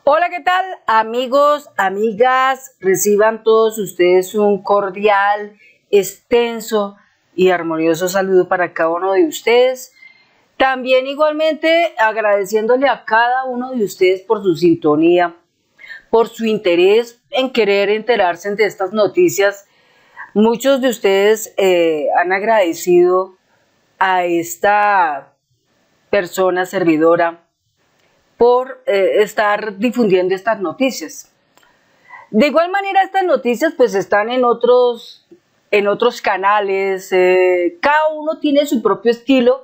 Hola, ¿qué tal? Amigos, amigas, reciban todos ustedes un cordial, extenso y armonioso saludo para cada uno de ustedes. También igualmente agradeciéndole a cada uno de ustedes por su sintonía, por su interés en querer enterarse de estas noticias. Muchos de ustedes han agradecido a esta persona servidora por estar difundiendo estas noticias. De igual manera, estas noticias pues están en otros canales, cada uno tiene su propio estilo,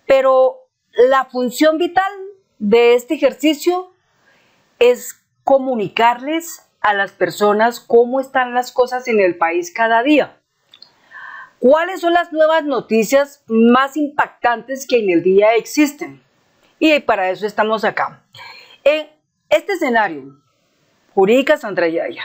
pero la función vital de este ejercicio es comunicarles a las personas cómo están las cosas en el país cada día. ¿Cuáles son las nuevas noticias más impactantes que en el día existen? Y para eso estamos acá. En este escenario, Jurídica Sandra Yaya,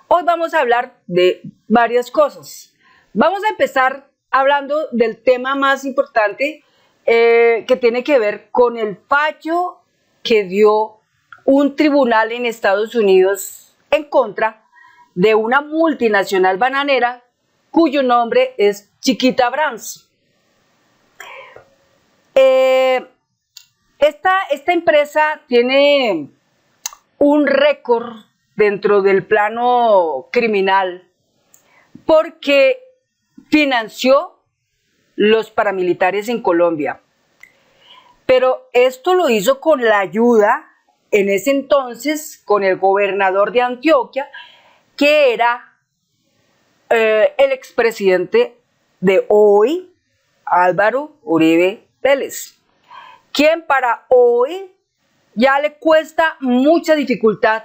hoy vamos a hablar de varias cosas. Vamos a empezar hablando del tema más importante que tiene que ver con el fallo que dio un tribunal en Estados Unidos en contra de una multinacional bananera cuyo nombre es Chiquita Brands. Esta empresa tiene un récord dentro del plano criminal porque financió los paramilitares en Colombia. Pero esto lo hizo con la ayuda, en ese entonces, con el gobernador de Antioquia, que era el expresidente de hoy, Álvaro Uribe Vélez, quien para hoy ya le cuesta mucha dificultad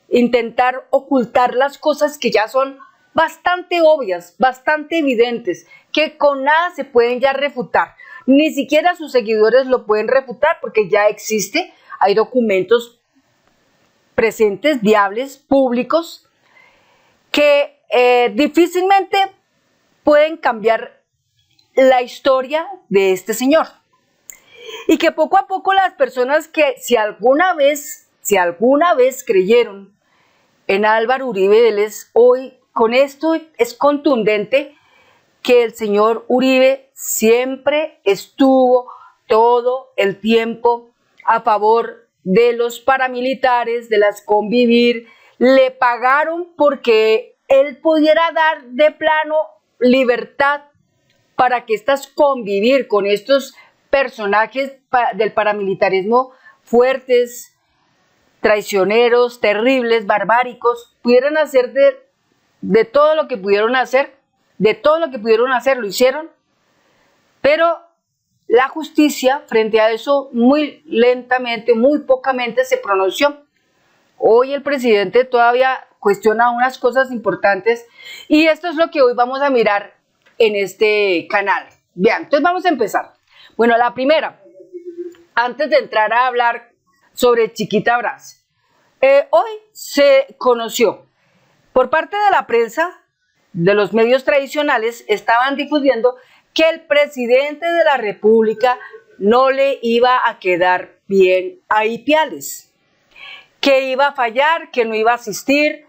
intentar ocultar las cosas que ya son bastante obvias, bastante evidentes, que con nada se pueden ya refutar. Ni siquiera sus seguidores lo pueden refutar porque ya existe, hay documentos presentes, viables, públicos, que difícilmente pueden cambiar la historia de este señor. Y que poco a poco las personas que si alguna vez creyeron en Álvaro Uribe Vélez, hoy con esto es contundente que el señor Uribe siempre estuvo todo el tiempo a favor de los paramilitares, de las convivir, le pagaron porque él pudiera dar de plano libertad para que estas convivir con estos personajes del paramilitarismo fuertes, traicioneros, terribles, barbáricos, pudieran hacer de todo lo que pudieron hacer, lo hicieron, pero la justicia frente a eso muy lentamente, muy pocamente se pronunció. Hoy el presidente todavía cuestiona unas cosas importantes y esto es lo que hoy vamos a mirar en este canal. Vean, entonces vamos a empezar. Bueno, la primera, antes de entrar a hablar sobre Chiquita Brands, hoy se conoció por parte de la prensa, de los medios tradicionales, estaban difundiendo que el presidente de la República no le iba a quedar bien a Ipiales, que iba a fallar, que no iba a asistir,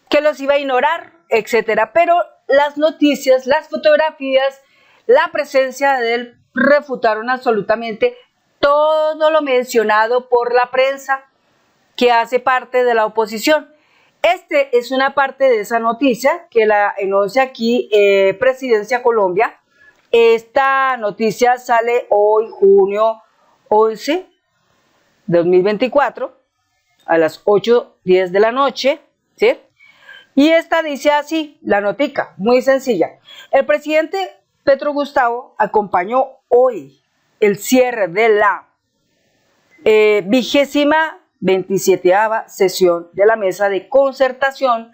que los iba a ignorar, etcétera. Pero las noticias, las fotografías, la presencia de él refutaron absolutamente todo lo mencionado por la prensa que hace parte de la oposición. Este es una parte de esa noticia que la enuncia aquí Presidencia Colombia. Esta noticia sale hoy, junio 11 de 2024, a las 8:10 de la noche, ¿sí? Y esta dice así, la notica, muy sencilla. El presidente Petro Gustavo acompañó hoy el cierre de la 27ª sesión de la Mesa de Concertación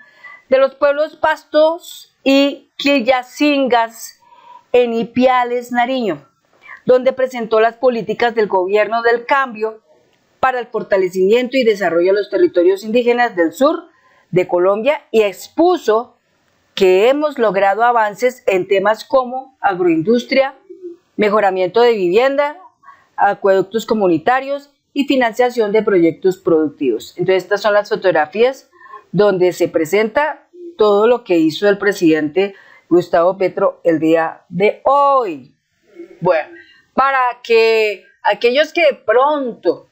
de los Pueblos Pastos y Quillacingas en Ipiales, Nariño, donde presentó las políticas del gobierno del cambio para el fortalecimiento y desarrollo de los territorios indígenas del sur de Colombia y expuso que hemos logrado avances en temas como agroindustria, mejoramiento de vivienda, acueductos comunitarios y financiación de proyectos productivos. Entonces, estas son las fotografías donde se presenta todo lo que hizo el presidente Gustavo Petro el día de hoy. Bueno, para que aquellos que de pronto,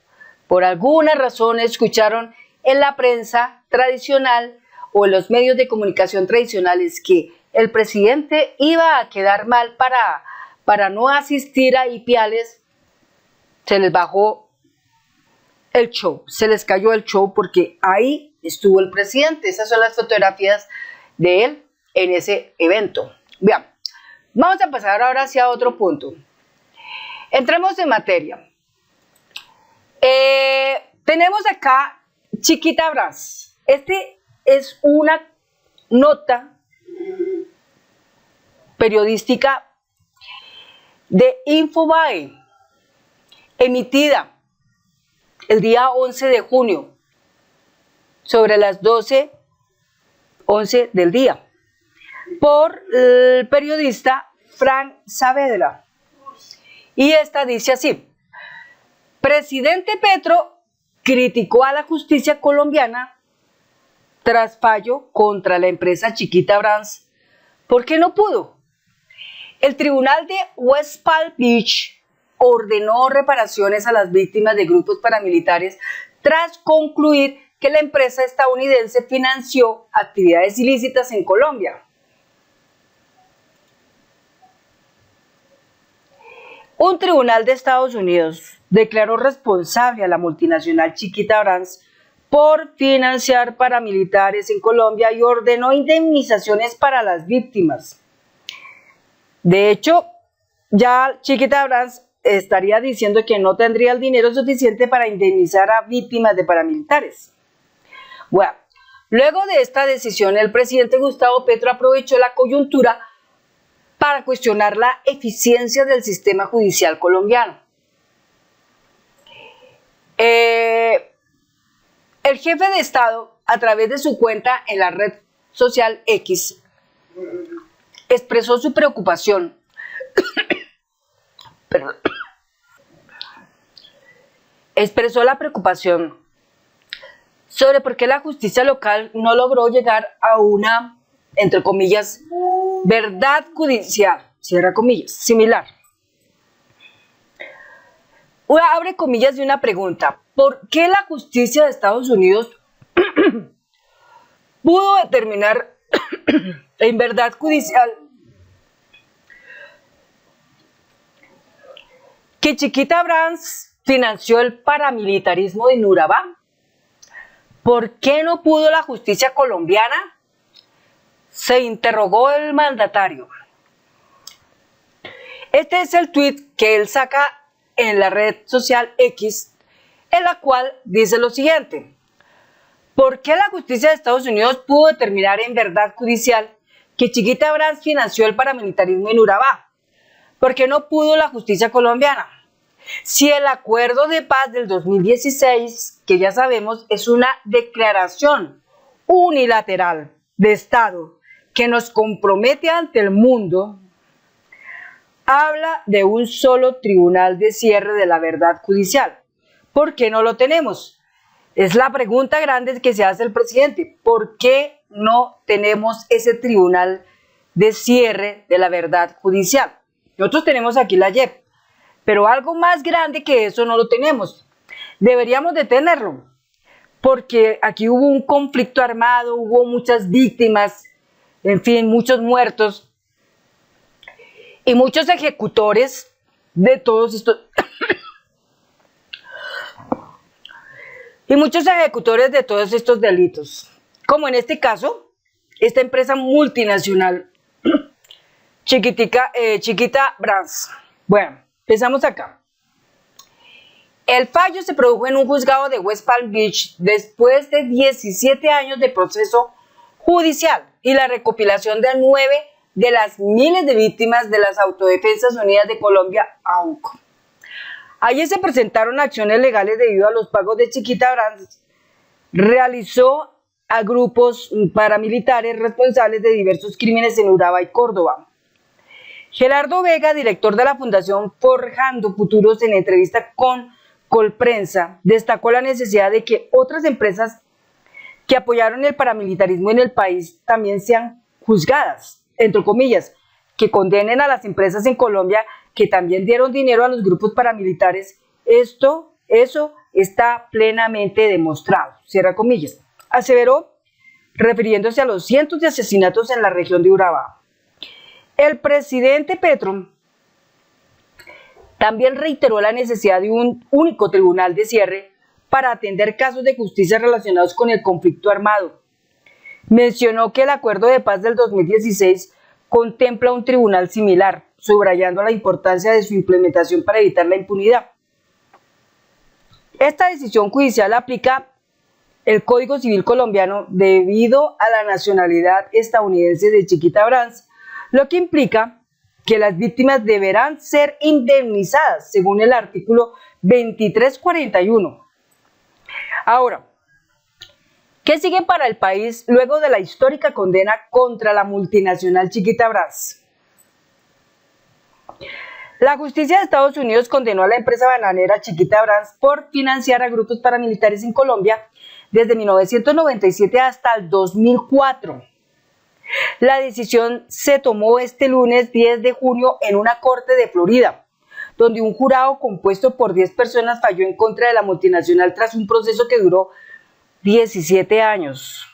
por alguna razón, escucharon en la prensa tradicional o en los medios de comunicación tradicionales que el presidente iba a quedar mal para no asistir a Ipiales, se les bajó el show, se les cayó el show porque ahí estuvo el presidente. Esas son las fotografías de él en ese evento. Bien, vamos a pasar ahora hacia otro punto. Entremos en materia. Tenemos acá Chiquita Brans. Este es una nota periodística de Infobae, emitida el día 11 de junio, sobre las 12:11 del día, por el periodista Frank Saavedra. Y esta dice así: presidente Petro criticó a la justicia colombiana tras fallo contra la empresa Chiquita Brans porque no pudo. El tribunal de West Palm Beach ordenó reparaciones a las víctimas de grupos paramilitares tras concluir que la empresa estadounidense financió actividades ilícitas en Colombia. Un tribunal de Estados Unidos declaró responsable a la multinacional Chiquita Brans por financiar paramilitares en Colombia y ordenó indemnizaciones para las víctimas. De hecho, ya Chiquita Brans estaría diciendo que no tendría el dinero suficiente para indemnizar a víctimas de paramilitares. Bueno, luego de esta decisión, el presidente Gustavo Petro aprovechó la coyuntura para cuestionar la eficiencia del sistema judicial colombiano. El jefe de Estado, a través de su cuenta en la red social X, expresó su preocupación expresó la preocupación sobre por qué la justicia local no logró llegar a una, entre comillas, verdad judicial, cierra comillas, similar. Abre comillas de una pregunta: ¿por qué la justicia de Estados Unidos pudo determinar en verdad judicial que Chiquita Brans financió el paramilitarismo de Urabá? ¿Por qué no pudo la justicia colombiana? Se interrogó el mandatario. Este es el tuit que él saca en la red social X, en la cual dice lo siguiente: ¿por qué la justicia de Estados Unidos pudo determinar en verdad judicial que Chiquita Brans financió el paramilitarismo en Urabá? ¿Por qué no pudo la justicia colombiana? Si el acuerdo de paz del 2016, que ya sabemos, es una declaración unilateral de Estado que nos compromete ante el mundo, habla de un solo tribunal de cierre de la verdad judicial. ¿Por qué no lo tenemos? Es la pregunta grande que se hace el presidente. ¿Por qué no tenemos ese tribunal de cierre de la verdad judicial? Nosotros tenemos aquí la JEP, pero algo más grande que eso no lo tenemos. Deberíamos de tenerlo, porque aquí hubo un conflicto armado, hubo muchas víctimas, en fin, muchos muertos y muchos ejecutores de todos estos delitos, como en este caso esta empresa multinacional Chiquita Brans. Bueno, empezamos acá. El fallo se produjo en un juzgado de West Palm Beach después de 17 años de proceso judicial y la recopilación de 9 de las miles de víctimas de las Autodefensas Unidas de Colombia, AUNCO. Allí se presentaron acciones legales debido a los pagos de Chiquita Brans realizó a grupos paramilitares responsables de diversos crímenes en Urabá y Córdoba. Gerardo Vega, director de la Fundación Forjando Futuros, en entrevista con Colprensa destacó la necesidad de que otras empresas que apoyaron el paramilitarismo en el país también sean juzgadas, entre comillas, que condenen a las empresas en Colombia que también dieron dinero a los grupos paramilitares. Eso está plenamente demostrado, cierra comillas, aseveró, refiriéndose a los cientos de asesinatos en la región de Urabá. El presidente Petro también reiteró la necesidad de un único tribunal de cierre para atender casos de justicia relacionados con el conflicto armado. Mencionó que el acuerdo de paz del 2016 contempla un tribunal similar, subrayando la importancia de su implementación para evitar la impunidad. Esta decisión judicial aplica el Código Civil colombiano debido a la nacionalidad estadounidense de Chiquita Brands, lo que implica que las víctimas deberán ser indemnizadas según el artículo 2341. Ahora, ¿qué sigue para el país luego de la histórica condena contra la multinacional Chiquita Brands? La justicia de Estados Unidos condenó a la empresa bananera Chiquita Brands por financiar a grupos paramilitares en Colombia desde 1997 hasta el 2004. La decisión se tomó este lunes 10 de junio en una corte de Florida, donde un jurado compuesto por 10 personas falló en contra de la multinacional tras un proceso que duró 17 años.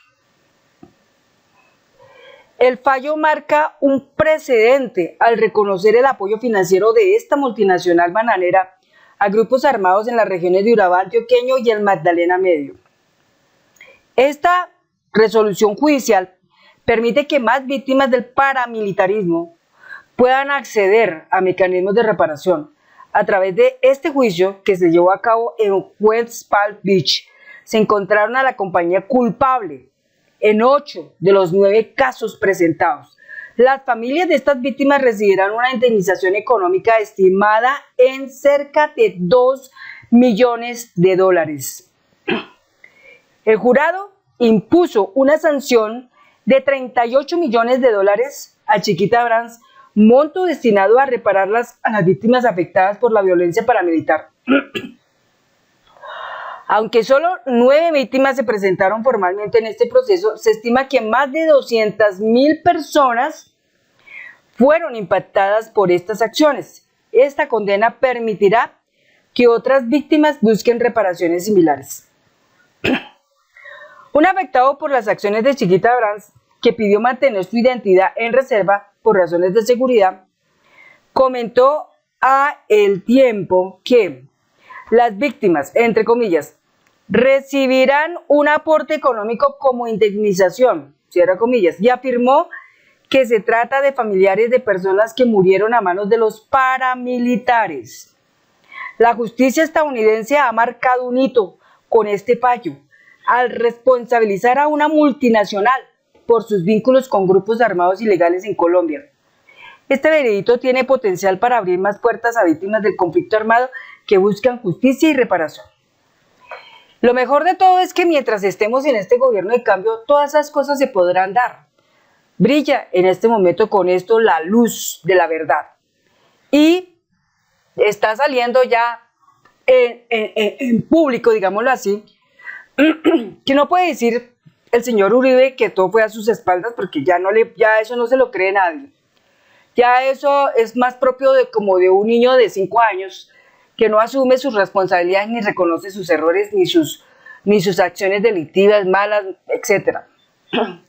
El fallo marca un precedente al reconocer el apoyo financiero de esta multinacional bananera a grupos armados en las regiones de Urabá antioqueño y el Magdalena Medio. Esta resolución judicial permite que más víctimas del paramilitarismo puedan acceder a mecanismos de reparación. A través de este juicio que se llevó a cabo en West Palm Beach, se encontraron a la compañía culpable en 8 de los 9 casos presentados. Las familias de estas víctimas recibirán una indemnización económica estimada en cerca de $2 millones. El jurado impuso una sanción de $38 millones a Chiquita Brands, monto destinado a repararlas a las víctimas afectadas por la violencia paramilitar. Aunque solo 9 víctimas se presentaron formalmente en este proceso, se estima que más de 200.000 personas fueron impactadas por estas acciones. Esta condena permitirá que otras víctimas busquen reparaciones similares. Un afectado por las acciones de Chiquita Brands, que pidió mantener su identidad en reserva por razones de seguridad, comentó a El Tiempo que las víctimas, entre comillas, recibirán un aporte económico como indemnización, cierra comillas, y afirmó que se trata de familiares de personas que murieron a manos de los paramilitares. La justicia estadounidense ha marcado un hito con este fallo, al responsabilizar a una multinacional por sus vínculos con grupos armados ilegales en Colombia. Este veredicto tiene potencial para abrir más puertas a víctimas del conflicto armado que buscan justicia y reparación. Lo mejor de todo es que mientras estemos en este gobierno de cambio, todas esas cosas se podrán dar. Brilla en este momento con esto la luz de la verdad. Y está saliendo ya en público, digámoslo así, que no puede decir el señor Uribe que todo fue a sus espaldas, porque ya eso no se lo cree nadie. Ya eso es más propio como de un niño de 5 años que no asume sus responsabilidades ni reconoce sus errores ni sus acciones delictivas, malas, etc.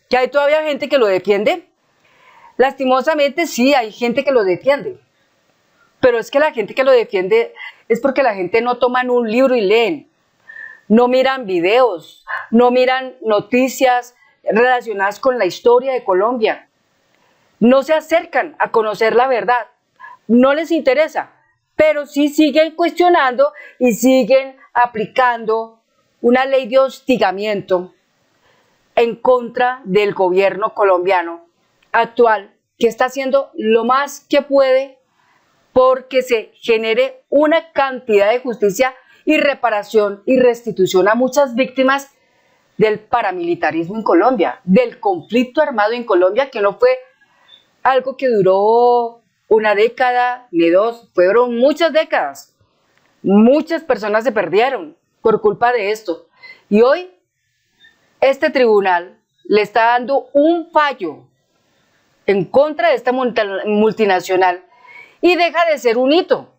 ¿Que hay todavía gente que lo defiende? Lastimosamente sí, hay gente que lo defiende. Pero es que la gente que lo defiende es porque la gente no toman un libro y leen. No miran videos, no miran noticias relacionadas con la historia de Colombia. No se acercan a conocer la verdad. No les interesa, pero sí siguen cuestionando y siguen aplicando una ley de hostigamiento en contra del gobierno colombiano actual, que está haciendo lo más que puede porque se genere una cantidad de justicia y reparación y restitución a muchas víctimas del paramilitarismo en Colombia, del conflicto armado en Colombia, que no fue algo que duró una década ni dos, fueron muchas décadas. Muchas personas se perdieron por culpa de esto. Y hoy este tribunal le está dando un fallo en contra de esta multinacional y deja de ser un hito,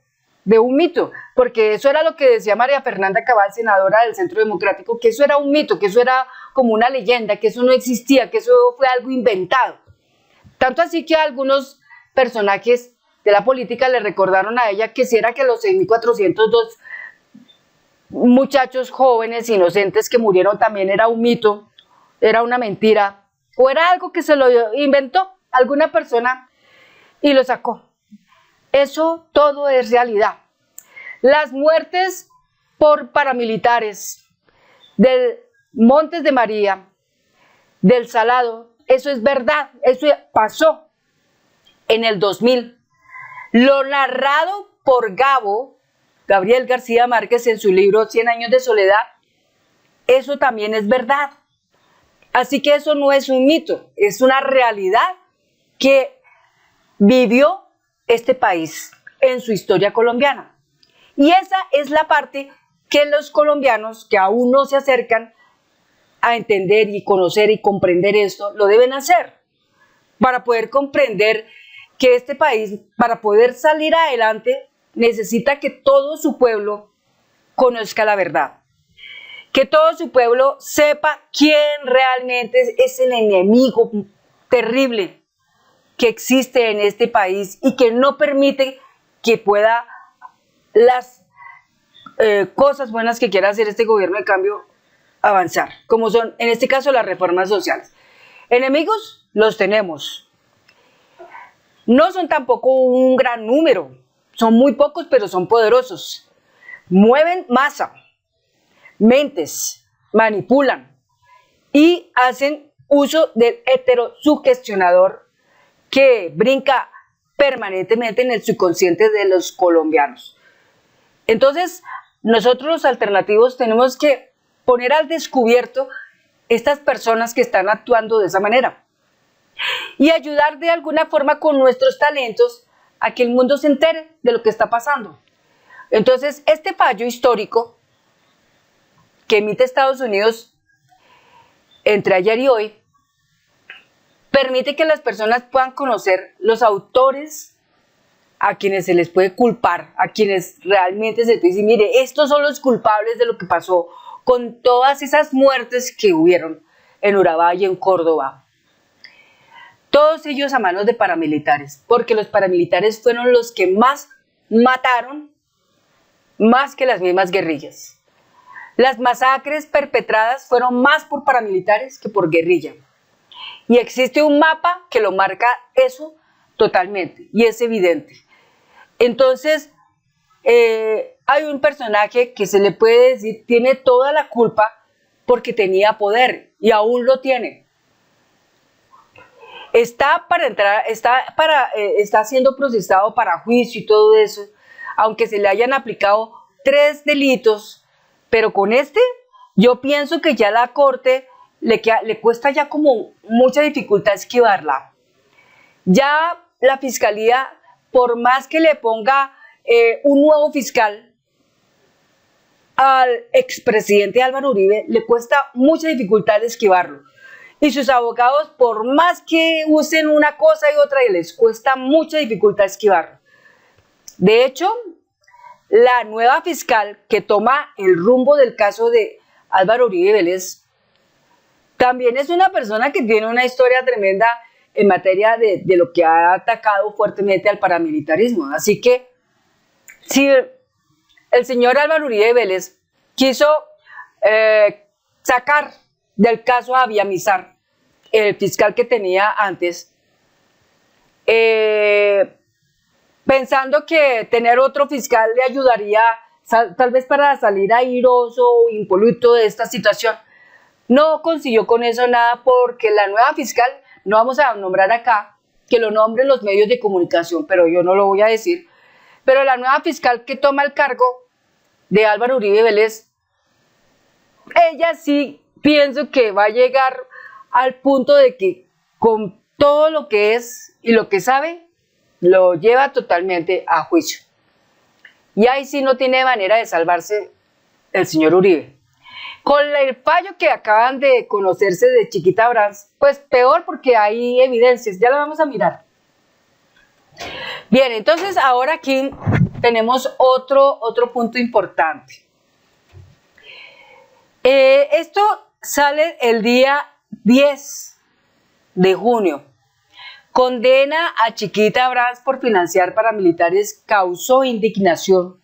de un mito, porque eso era lo que decía María Fernanda Cabal, senadora del Centro Democrático, que eso era un mito, que eso era como una leyenda, que eso no existía, que eso fue algo inventado. Tanto así que algunos personajes de la política le recordaron a ella que si era que los 6.402 muchachos jóvenes inocentes que murieron también era un mito, era una mentira, o era algo que se lo inventó alguna persona y lo sacó. Eso todo es realidad. Las muertes por paramilitares del Montes de María, del Salado, eso es verdad, eso pasó en el 2000. Lo narrado por Gabriel García Márquez en su libro 100 años de soledad, eso también es verdad. Así que eso no es un mito, es una realidad que vivió este país en su historia colombiana. Y esa es la parte que los colombianos que aún no se acercan a entender y conocer y comprender esto, lo deben hacer para poder comprender que este país, para poder salir adelante, necesita que todo su pueblo conozca la verdad, que todo su pueblo sepa quién realmente es el enemigo terrible que existe en este país y que no permite que pueda las cosas buenas que quiera hacer este gobierno de cambio avanzar, como son en este caso las reformas sociales. Enemigos los tenemos. No son tampoco un gran número, son muy pocos, pero son poderosos. Mueven masa, mentes, manipulan y hacen uso del heterosugestionador que brinca permanentemente en el subconsciente de los colombianos. Entonces, nosotros los alternativos tenemos que poner al descubierto estas personas que están actuando de esa manera y ayudar de alguna forma con nuestros talentos a que el mundo se entere de lo que está pasando. Entonces, este fallo histórico que emite Estados Unidos entre ayer y hoy permite que las personas puedan conocer los autores a quienes se les puede culpar, a quienes realmente se dice, mire, estos son los culpables de lo que pasó con todas esas muertes que hubieron en Urabá y en Córdoba. Todos ellos a manos de paramilitares, porque los paramilitares fueron los que más mataron, más que las mismas guerrillas. Las masacres perpetradas fueron más por paramilitares que por guerrilla. Y existe un mapa que lo marca eso totalmente, y es evidente. Entonces, hay un personaje que se le puede decir tiene toda la culpa porque tenía poder y aún lo tiene. Está siendo procesado para juicio y todo eso, aunque se le hayan aplicado 3 delitos, pero con este yo pienso que ya la corte le cuesta ya como mucha dificultad esquivarla. Ya la fiscalía, por más que le ponga un nuevo fiscal al expresidente Álvaro Uribe, le cuesta mucha dificultad esquivarlo. Y sus abogados, por más que usen una cosa y otra, les cuesta mucha dificultad esquivarlo. De hecho, la nueva fiscal que toma el rumbo del caso de Álvaro Uribe Vélez también es una persona que tiene una historia tremenda en materia de lo que ha atacado fuertemente al paramilitarismo. Así que, si el señor Álvaro Uribe Vélez quiso sacar del caso a Villamizar, el fiscal que tenía antes, pensando que tener otro fiscal le ayudaría tal vez para salir airoso o impoluto de esta situación. No consiguió con eso nada porque la nueva fiscal, no vamos a nombrar acá, que lo nombren los medios de comunicación, pero yo no lo voy a decir, pero la nueva fiscal que toma el cargo de Álvaro Uribe Vélez, ella sí pienso que va a llegar al punto de que con todo lo que es y lo que sabe, lo lleva totalmente a juicio. Y ahí sí no tiene manera de salvarse el señor Uribe. Con el fallo que acaban de conocerse de Chiquita Brands, pues peor porque hay evidencias, ya lo vamos a mirar. Bien, entonces ahora aquí tenemos otro punto importante. Esto sale el día 10 de junio. Condena a Chiquita Brands por financiar paramilitares causó indignación.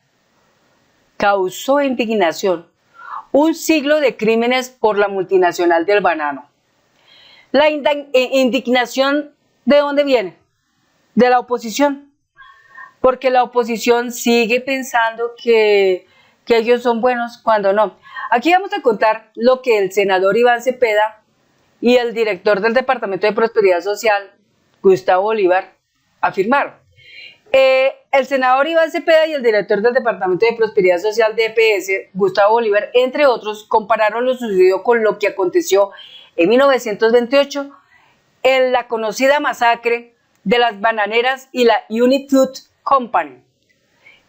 Causó indignación. Un siglo de crímenes por la multinacional del banano. La indignación, ¿de dónde viene? De la oposición. Porque la oposición sigue pensando que ellos son buenos cuando no. Aquí vamos a contar lo que el senador Iván Cepeda y el director del Departamento de Prosperidad Social, Gustavo Bolívar, afirmaron. El senador Iván Cepeda y el director del Departamento de Prosperidad Social DPS, Gustavo Bolívar, entre otros, compararon lo sucedido con lo que aconteció en 1928 en la conocida masacre de las bananeras y la Unifood Company.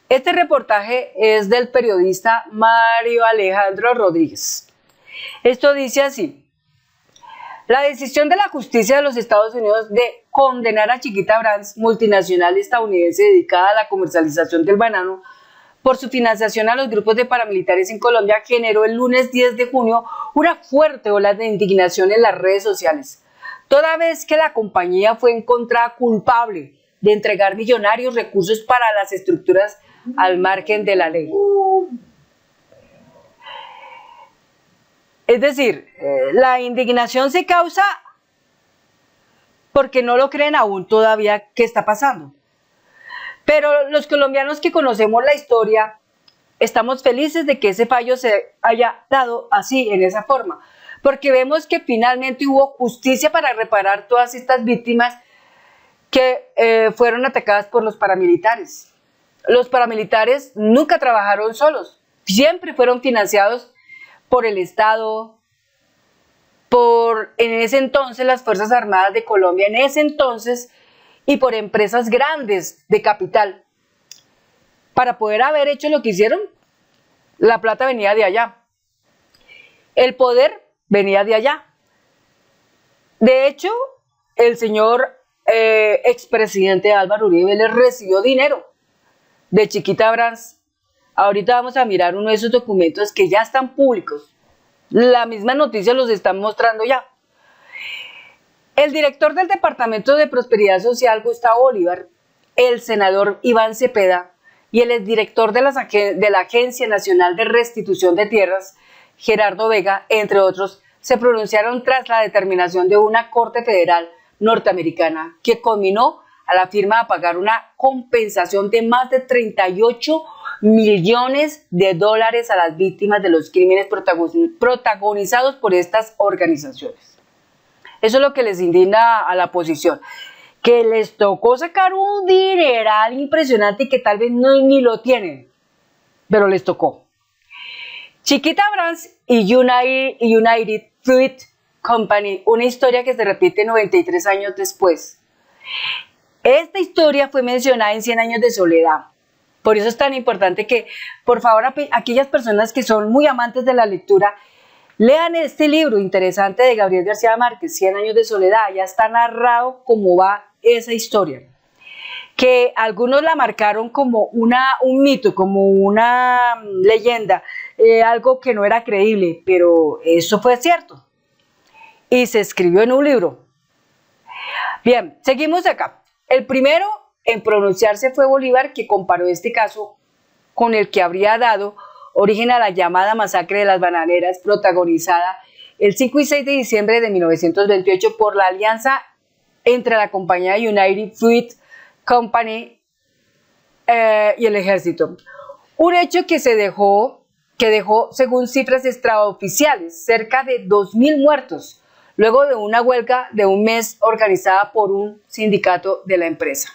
Este reportaje es del periodista Mario Alejandro Rodríguez. Esto dice así. La decisión de la justicia de los Estados Unidos de condenar a Chiquita Brands, multinacional estadounidense dedicada a la comercialización del banano, por su financiación a los grupos de paramilitares en Colombia, generó el lunes 10 de junio una fuerte ola de indignación en las redes sociales, toda vez que la compañía fue encontrada culpable de entregar millonarios recursos para las estructuras al margen de la ley. Es decir, la indignación se causa porque no lo creen aún todavía qué está pasando. Pero los colombianos que conocemos la historia, estamos felices de que ese fallo se haya dado así, en esa forma, porque vemos que finalmente hubo justicia para reparar todas estas víctimas que fueron atacadas por los paramilitares. Los paramilitares nunca trabajaron solos, siempre fueron financiados por el Estado, en ese entonces las Fuerzas Armadas de Colombia, en ese entonces, y por empresas grandes de capital. Para poder haber hecho lo que hicieron, la plata venía de allá. El poder venía de allá. De hecho, el señor expresidente Álvaro Uribe le recibió dinero de Chiquita Brands. Ahorita vamos a mirar uno de esos documentos que ya están públicos. La misma noticia los están mostrando ya. El director del Departamento de Prosperidad Social, Gustavo Bolívar, el senador Iván Cepeda y el exdirector de la Agencia Nacional de Restitución de Tierras, Gerardo Vega, entre otros, se pronunciaron tras la determinación de una Corte Federal norteamericana que conminó a la firma a pagar una compensación de más de 38 millones de dólares a las víctimas de los crímenes protagonizados por estas organizaciones. Eso es lo que les indigna a la oposición, que les tocó sacar un dineral impresionante y que tal vez ni lo tienen, pero les tocó. Chiquita Brands y United Fruit Company, una historia que se repite 93 años después. Esta historia fue mencionada en 100 años de soledad. Por eso es tan importante que, por favor, aquellas personas que son muy amantes de la lectura, lean este libro interesante de Gabriel García Márquez, 100 años de soledad. Ya está narrado cómo va esa historia, que algunos la marcaron como un mito, como una leyenda, algo que no era creíble, pero eso fue cierto y se escribió en un libro. Bien, seguimos acá. El primero en pronunciarse fue Bolívar, que comparó este caso con el que habría dado origen a la llamada masacre de las bananeras, protagonizada el 5 y 6 de diciembre de 1928 por la alianza entre la compañía United Fruit Company y el ejército. Un hecho que dejó, según cifras extraoficiales, cerca de 2.000 muertos, luego de una huelga de un mes organizada por un sindicato de la empresa.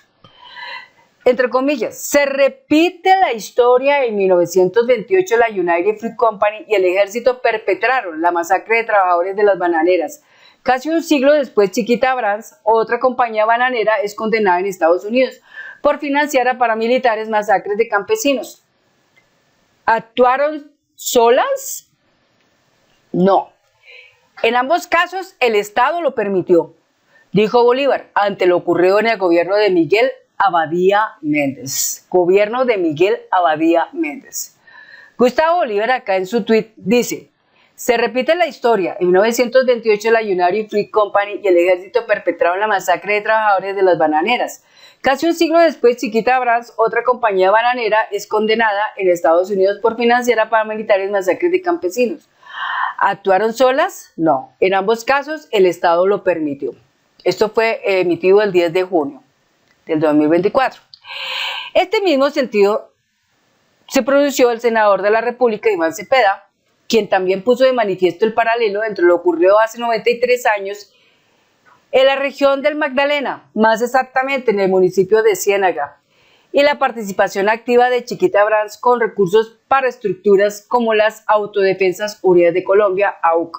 Entre comillas, se repite la historia. En 1928 la United Fruit Company y el ejército perpetraron la masacre de trabajadores de las bananeras. Casi un siglo después, Chiquita Brands, otra compañía bananera, es condenada en Estados Unidos por financiar a paramilitares masacres de campesinos. ¿Actuaron solas? No. En ambos casos el Estado lo permitió, dijo Bolívar ante lo ocurrido en el gobierno de Miguel Abadía Méndez. Gobierno de Miguel Abadía Méndez. Gustavo Bolívar acá en su tuit dice: se repite la historia. En 1928 la United Fruit Company y el ejército perpetraron la masacre de trabajadores de las bananeras. Casi un siglo después, Chiquita Brands, otra compañía bananera, es condenada en Estados Unidos por financiar a paramilitares masacres de campesinos. ¿Actuaron solas? No. En ambos casos, el Estado lo permitió. Esto fue emitido el 10 de junio del 2024. Este mismo sentido se pronunció el senador de la República, Iván Cepeda, quien también puso de manifiesto el paralelo entre lo ocurrido hace 93 años en la región del Magdalena, más exactamente en el municipio de Ciénaga, y la participación activa de Chiquita Brands con recursos para estructuras como las Autodefensas Unidas de Colombia, AUC,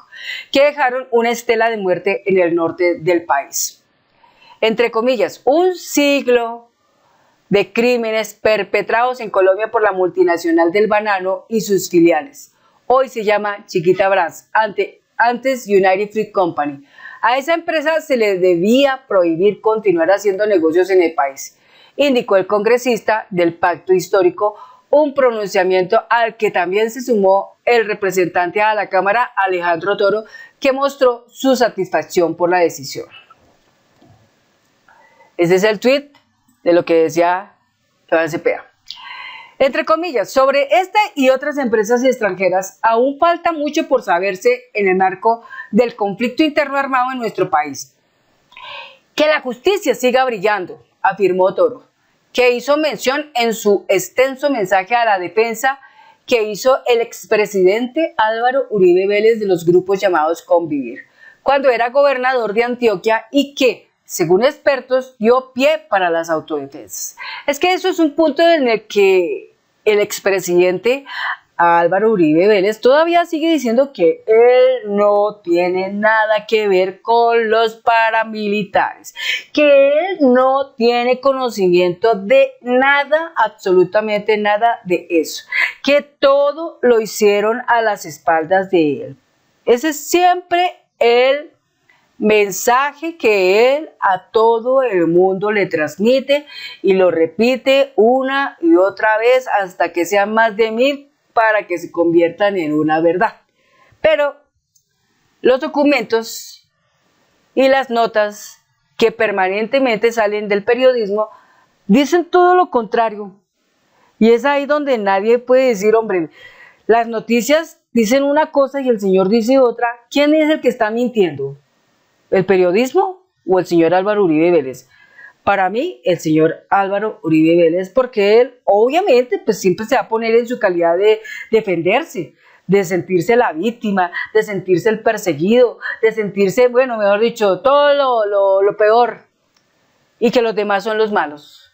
que dejaron una estela de muerte en el norte del país. Entre comillas, un siglo de crímenes perpetrados en Colombia por la multinacional del banano y sus filiales. Hoy se llama Chiquita Brands, antes United Fruit Company. A esa empresa se le debía prohibir continuar haciendo negocios en el país, indicó el congresista del Pacto Histórico, un pronunciamiento al que también se sumó el representante a la Cámara, Alejandro Toro, que mostró su satisfacción por la decisión. Ese es el tuit de lo que decía la CPA. Entre comillas, sobre esta y otras empresas extranjeras, aún falta mucho por saberse en el marco del conflicto interno armado en nuestro país. Que la justicia siga brillando, afirmó Toro, que hizo mención en su extenso mensaje a la defensa que hizo el expresidente Álvaro Uribe Vélez de los grupos llamados Convivir, cuando era gobernador de Antioquia y que, según expertos, dio pie para las autodefensas. Es que eso es un punto en el que el expresidente Álvaro Uribe Vélez todavía sigue diciendo que él no tiene nada que ver con los paramilitares, que él no tiene conocimiento de nada, absolutamente nada de eso, que todo lo hicieron a las espaldas de él. Ese es siempre el mensaje que él a todo el mundo le transmite y lo repite una y otra vez hasta que sean más de 1000 para que se conviertan en una verdad. Pero los documentos y las notas que permanentemente salen del periodismo dicen todo lo contrario. Y es ahí donde nadie puede decir, hombre, las noticias dicen una cosa y el señor dice otra. ¿Quién es el que está mintiendo? ¿El periodismo o el señor Álvaro Uribe Vélez? Para mí, el señor Álvaro Uribe Vélez, porque él obviamente pues siempre se va a poner en su calidad de defenderse, de sentirse la víctima, de sentirse el perseguido, de sentirse, bueno, mejor dicho, todo lo peor, y que los demás son los malos.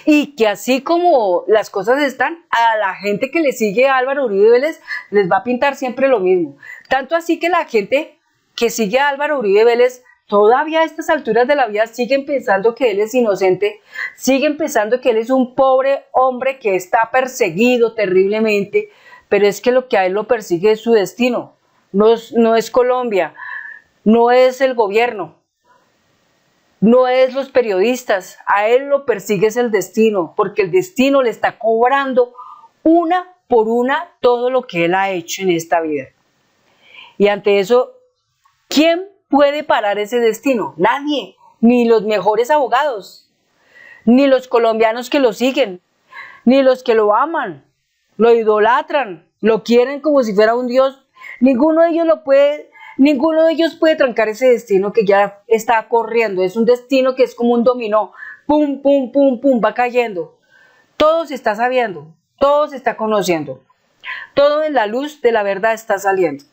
Y que así como las cosas están, a la gente que le sigue a Álvaro Uribe Vélez les va a pintar siempre lo mismo. Tanto así que la gente que sigue a Álvaro Uribe Vélez todavía a estas alturas de la vida siguen pensando que él es inocente, siguen pensando que él es un pobre hombre que está perseguido terriblemente, pero es que lo que a él lo persigue es su destino, no es Colombia, no es el gobierno, no es los periodistas, a él lo persigue es el destino, porque el destino le está cobrando una por una todo lo que él ha hecho en esta vida. Y ante eso, ¿quién puede parar ese destino? Nadie, ni los mejores abogados, ni los colombianos que lo siguen, ni los que lo aman, lo idolatran, lo quieren como si fuera un dios. Ninguno de ellos puede trancar ese destino que ya está corriendo. Es un destino que es como un dominó, pum, pum, pum, pum, va cayendo. Todo se está sabiendo, todo se está conociendo, todo en la luz de la verdad está saliendo.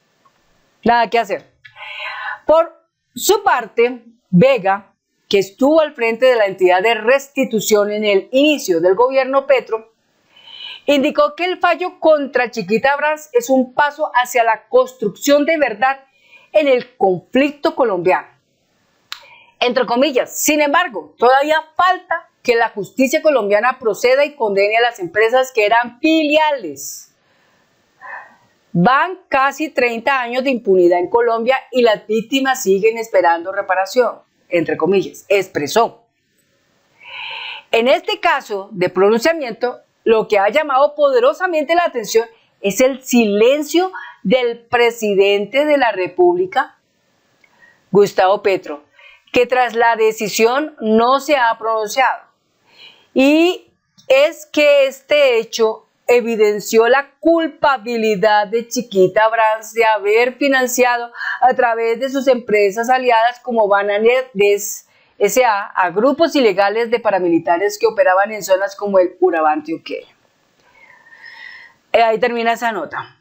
Nada que hacer. Por su parte, Vega, que estuvo al frente de la entidad de restitución en el inicio del gobierno Petro, indicó que el fallo contra Chiquita Brands es un paso hacia la construcción de verdad en el conflicto colombiano. Entre comillas, sin embargo, todavía falta que la justicia colombiana proceda y condene a las empresas que eran filiales Van casi 30 años de impunidad en Colombia y las víctimas siguen esperando reparación, entre comillas, expresó. En este caso de pronunciamiento, lo que ha llamado poderosamente la atención es el silencio del presidente de la República, Gustavo Petro, que tras la decisión no se ha pronunciado. Y es que este hecho evidenció la culpabilidad de Chiquita Brands de haber financiado a través de sus empresas aliadas como Banamedes S.A. a grupos ilegales de paramilitares que operaban en zonas como el Urabá antioqueño. Ahí termina esa nota.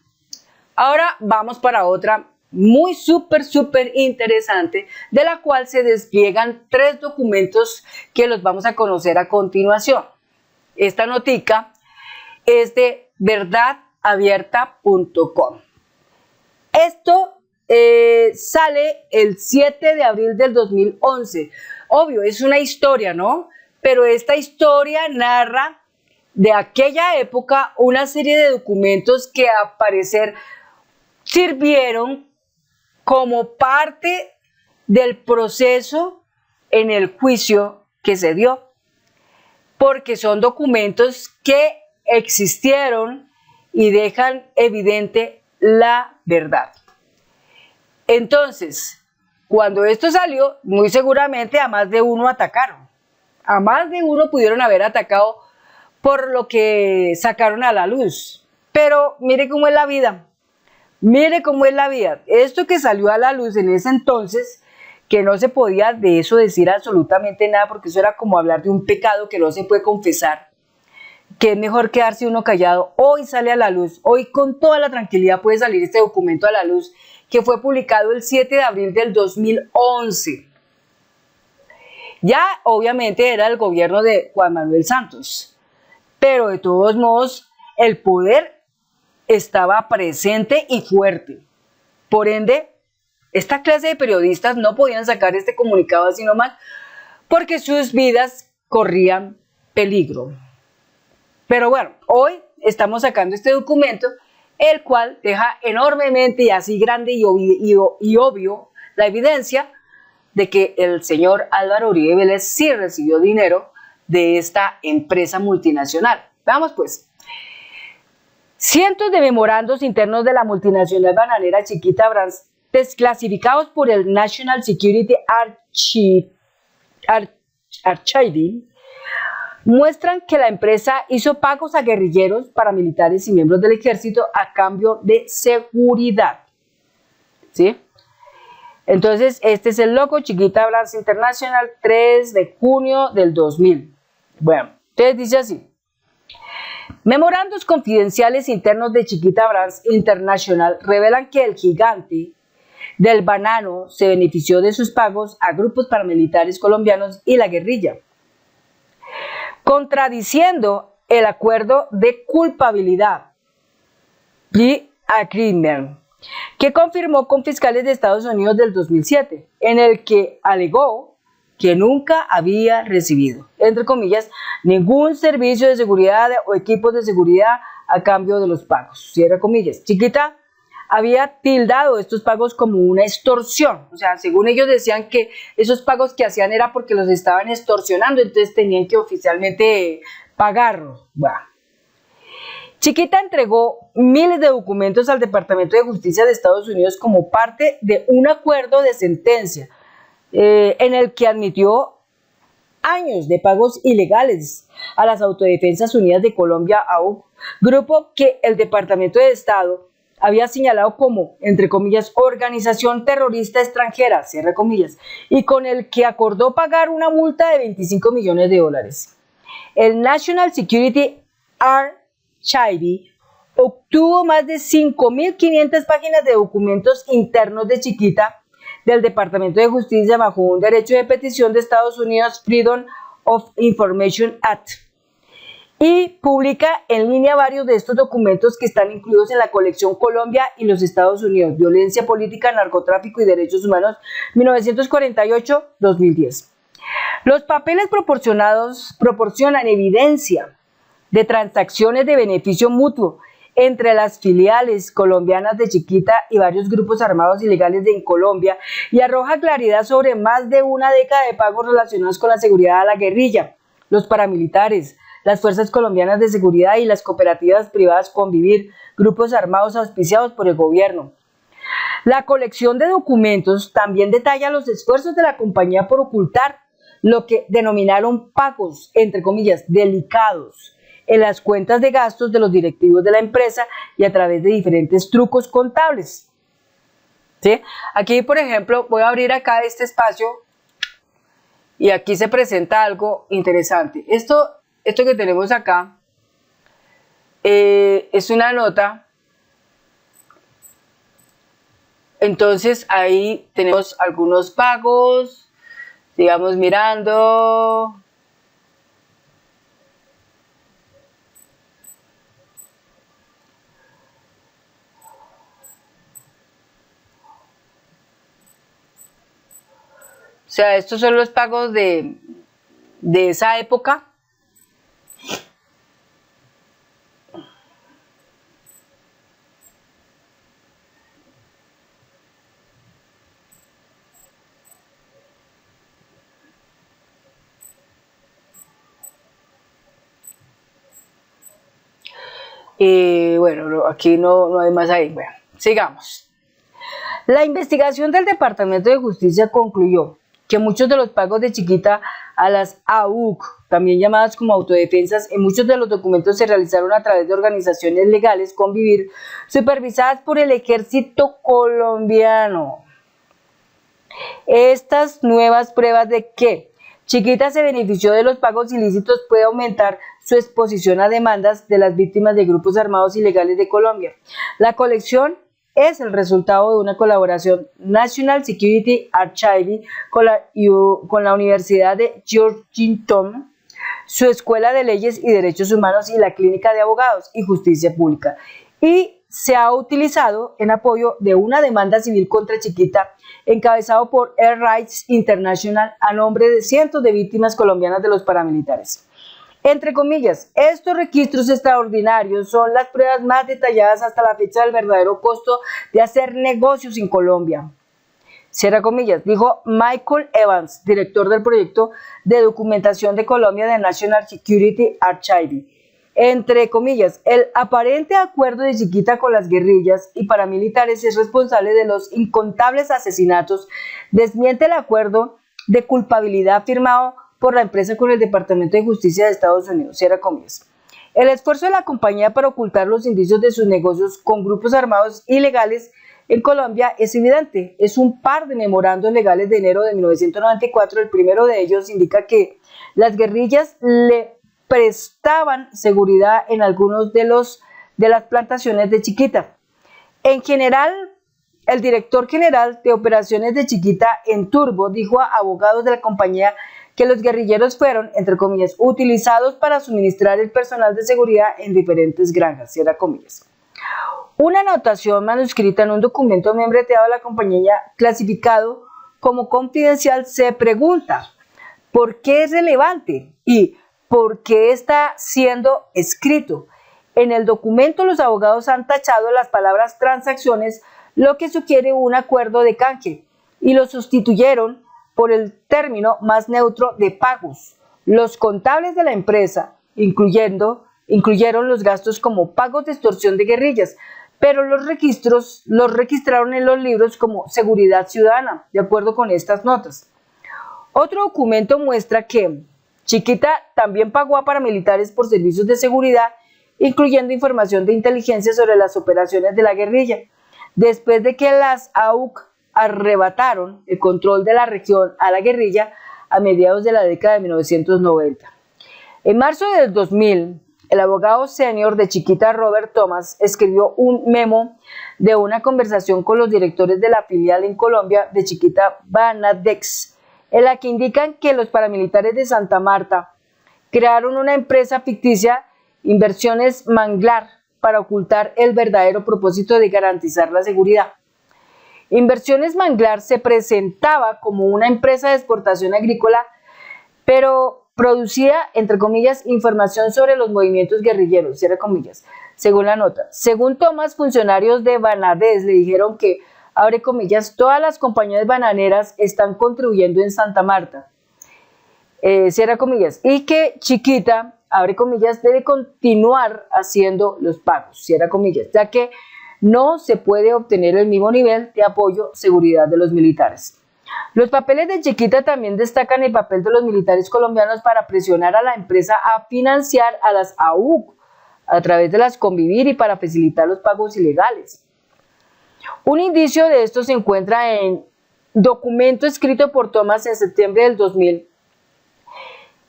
Ahora vamos para otra muy súper interesante, de la cual se despliegan 3 documentos que los vamos a conocer a continuación. Esta notica es de verdadabierta.com. Esto sale el 7 de abril del 2011. Obvio, es una historia, ¿no? Pero esta historia narra de aquella época una serie de documentos que al parecer sirvieron como parte del proceso en el juicio que se dio, porque son documentos que existieron y dejan evidente la verdad. Entonces, cuando esto salió, muy seguramente a más de uno atacaron, a más de uno pudieron haber atacado por lo que sacaron a la luz. Pero mire cómo es la vida. Mire cómo es la vida. Esto que salió a la luz en ese entonces, que no se podía de eso decir absolutamente nada, porque eso era como hablar de un pecado que no se puede confesar, que es mejor quedarse uno callado. Hoy sale a la luz, hoy con toda la tranquilidad puede salir este documento a la luz, que fue publicado el 7 de abril del 2011. Ya obviamente era el gobierno de Juan Manuel Santos, pero de todos modos el poder estaba presente y fuerte. Por ende, esta clase de periodistas no podían sacar este comunicado así nomás, porque sus vidas corrían peligro. Pero bueno, hoy estamos sacando este documento, el cual deja enormemente y así grande y obvio la evidencia de que el señor Álvaro Uribe Vélez sí recibió dinero de esta empresa multinacional. Vamos pues. Cientos de memorandos internos de la multinacional bananera Chiquita Brands, desclasificados por el National Security Archive, muestran que la empresa hizo pagos a guerrilleros, paramilitares y miembros del ejército a cambio de seguridad. ¿Sí? Entonces, este es el logo Chiquita Brands International, 3 de junio del 2000. Bueno, entonces dice así. Memorandos confidenciales internos de Chiquita Brands International revelan que el gigante del banano se benefició de sus pagos a grupos paramilitares colombianos y la guerrilla, contradiciendo el acuerdo de culpabilidad plea agreement que confirmó con fiscales de Estados Unidos del 2007, en el que alegó que nunca había recibido, entre comillas, ningún servicio de seguridad o equipos de seguridad a cambio de los pagos, cierra comillas. Chiquita había tildado estos pagos como una extorsión, o sea, según ellos decían que esos pagos que hacían era porque los estaban extorsionando, entonces tenían que oficialmente pagarlos. Bueno. Chiquita entregó miles de documentos al Departamento de Justicia de Estados Unidos como parte de un acuerdo de sentencia en el que admitió años de pagos ilegales a las Autodefensas Unidas de Colombia, AUC, grupo que el Departamento de Estado había señalado como, entre comillas, organización terrorista extranjera, cierre comillas, y con el que acordó pagar una multa de $25 millones. El National Security Archive obtuvo más de 5.500 páginas de documentos internos de Chiquita del Departamento de Justicia bajo un derecho de petición de Estados Unidos, Freedom of Information Act, y publica en línea varios de estos documentos que están incluidos en la colección Colombia y los Estados Unidos, Violencia Política, Narcotráfico y Derechos Humanos, 1948-2010. Los papeles proporcionan evidencia de transacciones de beneficio mutuo entre las filiales colombianas de Chiquita y varios grupos armados ilegales en Colombia y arroja claridad sobre más de una década de pagos relacionados con la seguridad a la guerrilla, los paramilitares, las fuerzas colombianas de seguridad y las cooperativas privadas Convivir, grupos armados auspiciados por el gobierno. La colección de documentos también detalla los esfuerzos de la compañía por ocultar lo que denominaron pagos, entre comillas, delicados, en las cuentas de gastos de los directivos de la empresa y a través de diferentes trucos contables. ¿Sí? Aquí, por ejemplo, voy a abrir acá este espacio y aquí se presenta algo interesante. Esto que tenemos acá es una nota. Entonces ahí tenemos algunos pagos, sigamos mirando. O sea, estos son los pagos de esa época. Bueno, aquí no hay más ahí. Bueno, sigamos. La investigación del Departamento de Justicia concluyó que muchos de los pagos de Chiquita a las AUC, también llamadas como autodefensas, en muchos de los documentos se realizaron a través de organizaciones legales Convivir, supervisadas por el ejército colombiano. Estas nuevas pruebas de que Chiquita se benefició de los pagos ilícitos puede aumentar su exposición a demandas de las víctimas de grupos armados ilegales de Colombia. La colección es el resultado de una colaboración National Security Archive con la Universidad de Georgetown, su Escuela de Leyes y Derechos Humanos y la Clínica de Abogados y Justicia Pública, y se ha utilizado en apoyo de una demanda civil contra Chiquita encabezado por Air Rights International a nombre de cientos de víctimas colombianas de los paramilitares. Entre comillas, estos registros extraordinarios son las pruebas más detalladas hasta la fecha del verdadero costo de hacer negocios en Colombia. Cierra comillas, dijo Michael Evans, director del proyecto de documentación de Colombia de National Security Archive. Entre comillas, el aparente acuerdo de Chiquita con las guerrillas y paramilitares es responsable de los incontables asesinatos, desmiente el acuerdo de culpabilidad firmado por la empresa con el Departamento de Justicia de Estados Unidos, cierra comillas. El esfuerzo de la compañía para ocultar los indicios de sus negocios con grupos armados ilegales en Colombia es evidente. Es un par de memorandos legales de enero de 1994. El primero de ellos indica que las guerrillas le prestaban seguridad en algunos de las plantaciones de Chiquita. En general, el director general de operaciones de Chiquita en Turbo dijo a abogados de la compañía que los guerrilleros fueron, entre comillas, utilizados para suministrar el personal de seguridad en diferentes granjas, cierra comillas. Una anotación manuscrita en un documento membreteado de la compañía clasificado como confidencial se pregunta ¿por qué es relevante y por qué está siendo escrito? En el documento los abogados han tachado las palabras transacciones, lo que sugiere un acuerdo de canje, y lo sustituyeron por el término más neutro de pagos. Los contables de la empresa incluyeron los gastos como pagos de extorsión de guerrillas, pero los registros los registraron en los libros como seguridad ciudadana, de acuerdo con estas notas. Otro documento muestra que Chiquita también pagó a paramilitares por servicios de seguridad, incluyendo información de inteligencia sobre las operaciones de la guerrilla, después de que las AUC arrebataron el control de la región a la guerrilla a mediados de la década de 1990. En marzo del 2000, el abogado senior de Chiquita, Robert Thomas, escribió un memo de una conversación con los directores de la filial en Colombia de Chiquita, Banadex, en la que indican que los paramilitares de Santa Marta crearon una empresa ficticia, Inversiones Manglar, para ocultar el verdadero propósito de garantizar la seguridad. Inversiones Manglar se presentaba como una empresa de exportación agrícola, pero producía, entre comillas, información sobre los movimientos guerrilleros, cierra comillas. según la nota. Según Tomás, funcionarios de Banades le dijeron que, abre comillas, todas las compañías bananeras están contribuyendo en Santa Marta, cierra comillas, y que Chiquita, abre comillas, debe continuar haciendo los pagos, cierra comillas, ya que no se puede obtener el mismo nivel de apoyo seguridad de los militares. Los papeles de Chiquita también destacan el papel de los militares colombianos para presionar a la empresa a financiar a las AUC a través de las Convivir y para facilitar los pagos ilegales. Un indicio de esto se encuentra en documento escrito por Tomás en septiembre del 2000,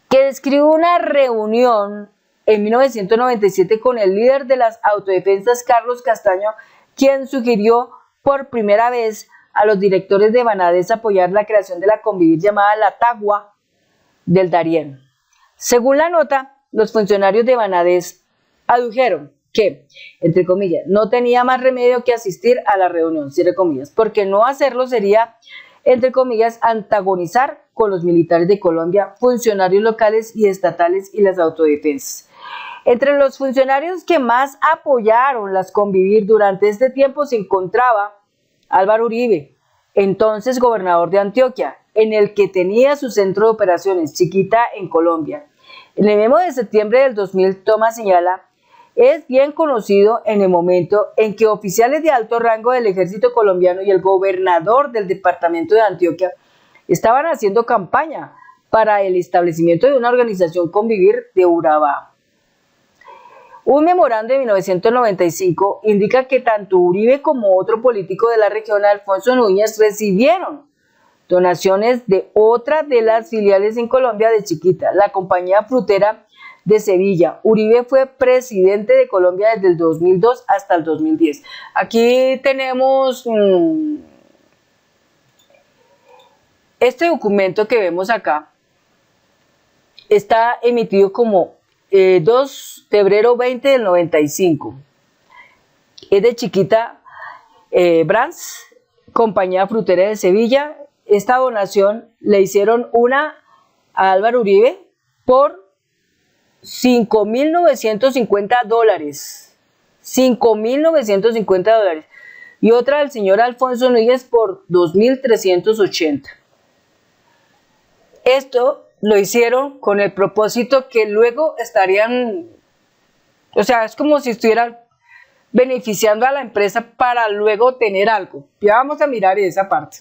que describe una reunión en 1997 con el líder de las autodefensas, Carlos Castaño, quien sugirió por primera vez a los directores de Banades apoyar la creación de la Convivir llamada La Tagua del Darién. Según la nota, los funcionarios de Banades adujeron que, entre comillas, no tenía más remedio que asistir a la reunión, cierre comillas, porque no hacerlo sería, entre comillas, antagonizar con los militares de Colombia, funcionarios locales y estatales y las autodefensas. Entre los funcionarios que más apoyaron las Convivir durante este tiempo se encontraba Álvaro Uribe, entonces gobernador de Antioquia, en el que tenía su centro de operaciones, Chiquita, en Colombia. En el memo de septiembre del 2000, Tomás señala, es bien conocido en el momento en que oficiales de alto rango del ejército colombiano y el gobernador del departamento de Antioquia estaban haciendo campaña para el establecimiento de una organización Convivir de Urabá. Un memorando de 1995 indica que tanto Uribe como otro político de la región, Alfonso Núñez, recibieron donaciones de otra de las filiales en Colombia de Chiquita, la compañía frutera de Sevilla. Uribe fue presidente de Colombia desde el 2002 hasta el 2010. Aquí tenemos este documento que vemos acá. Está emitido como 2 de febrero 20 del 95. Es de Chiquita Brands, compañía frutera de Sevilla. Esta donación le hicieron una a Álvaro Uribe por $5.950. $5.950. Y otra al señor Alfonso Núñez por $2.380. Esto lo hicieron con el propósito que luego estarían, o sea, es como si estuvieran beneficiando a la empresa para luego tener algo. Ya vamos a mirar esa parte.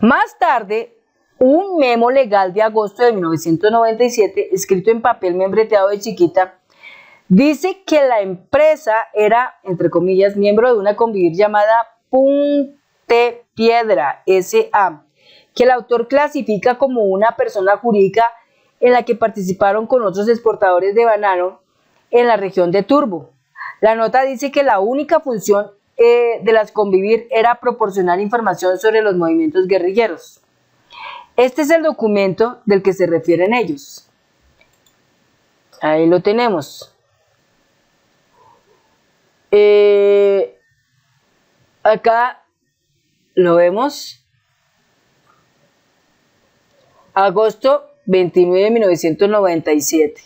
Más tarde, un memo legal de agosto de 1997, escrito en papel membreteado de Chiquita, dice que la empresa era, entre comillas, miembro de una Convivir llamada Punte Piedra S.A., que el autor clasifica como una persona jurídica en la que participaron con otros exportadores de banano en la región de Turbo. La nota dice que la única función de las Convivir era proporcionar información sobre los movimientos guerrilleros. Este es el documento del que se refieren ellos. Ahí lo tenemos. Acá lo vemos. Agosto 29 de 1997.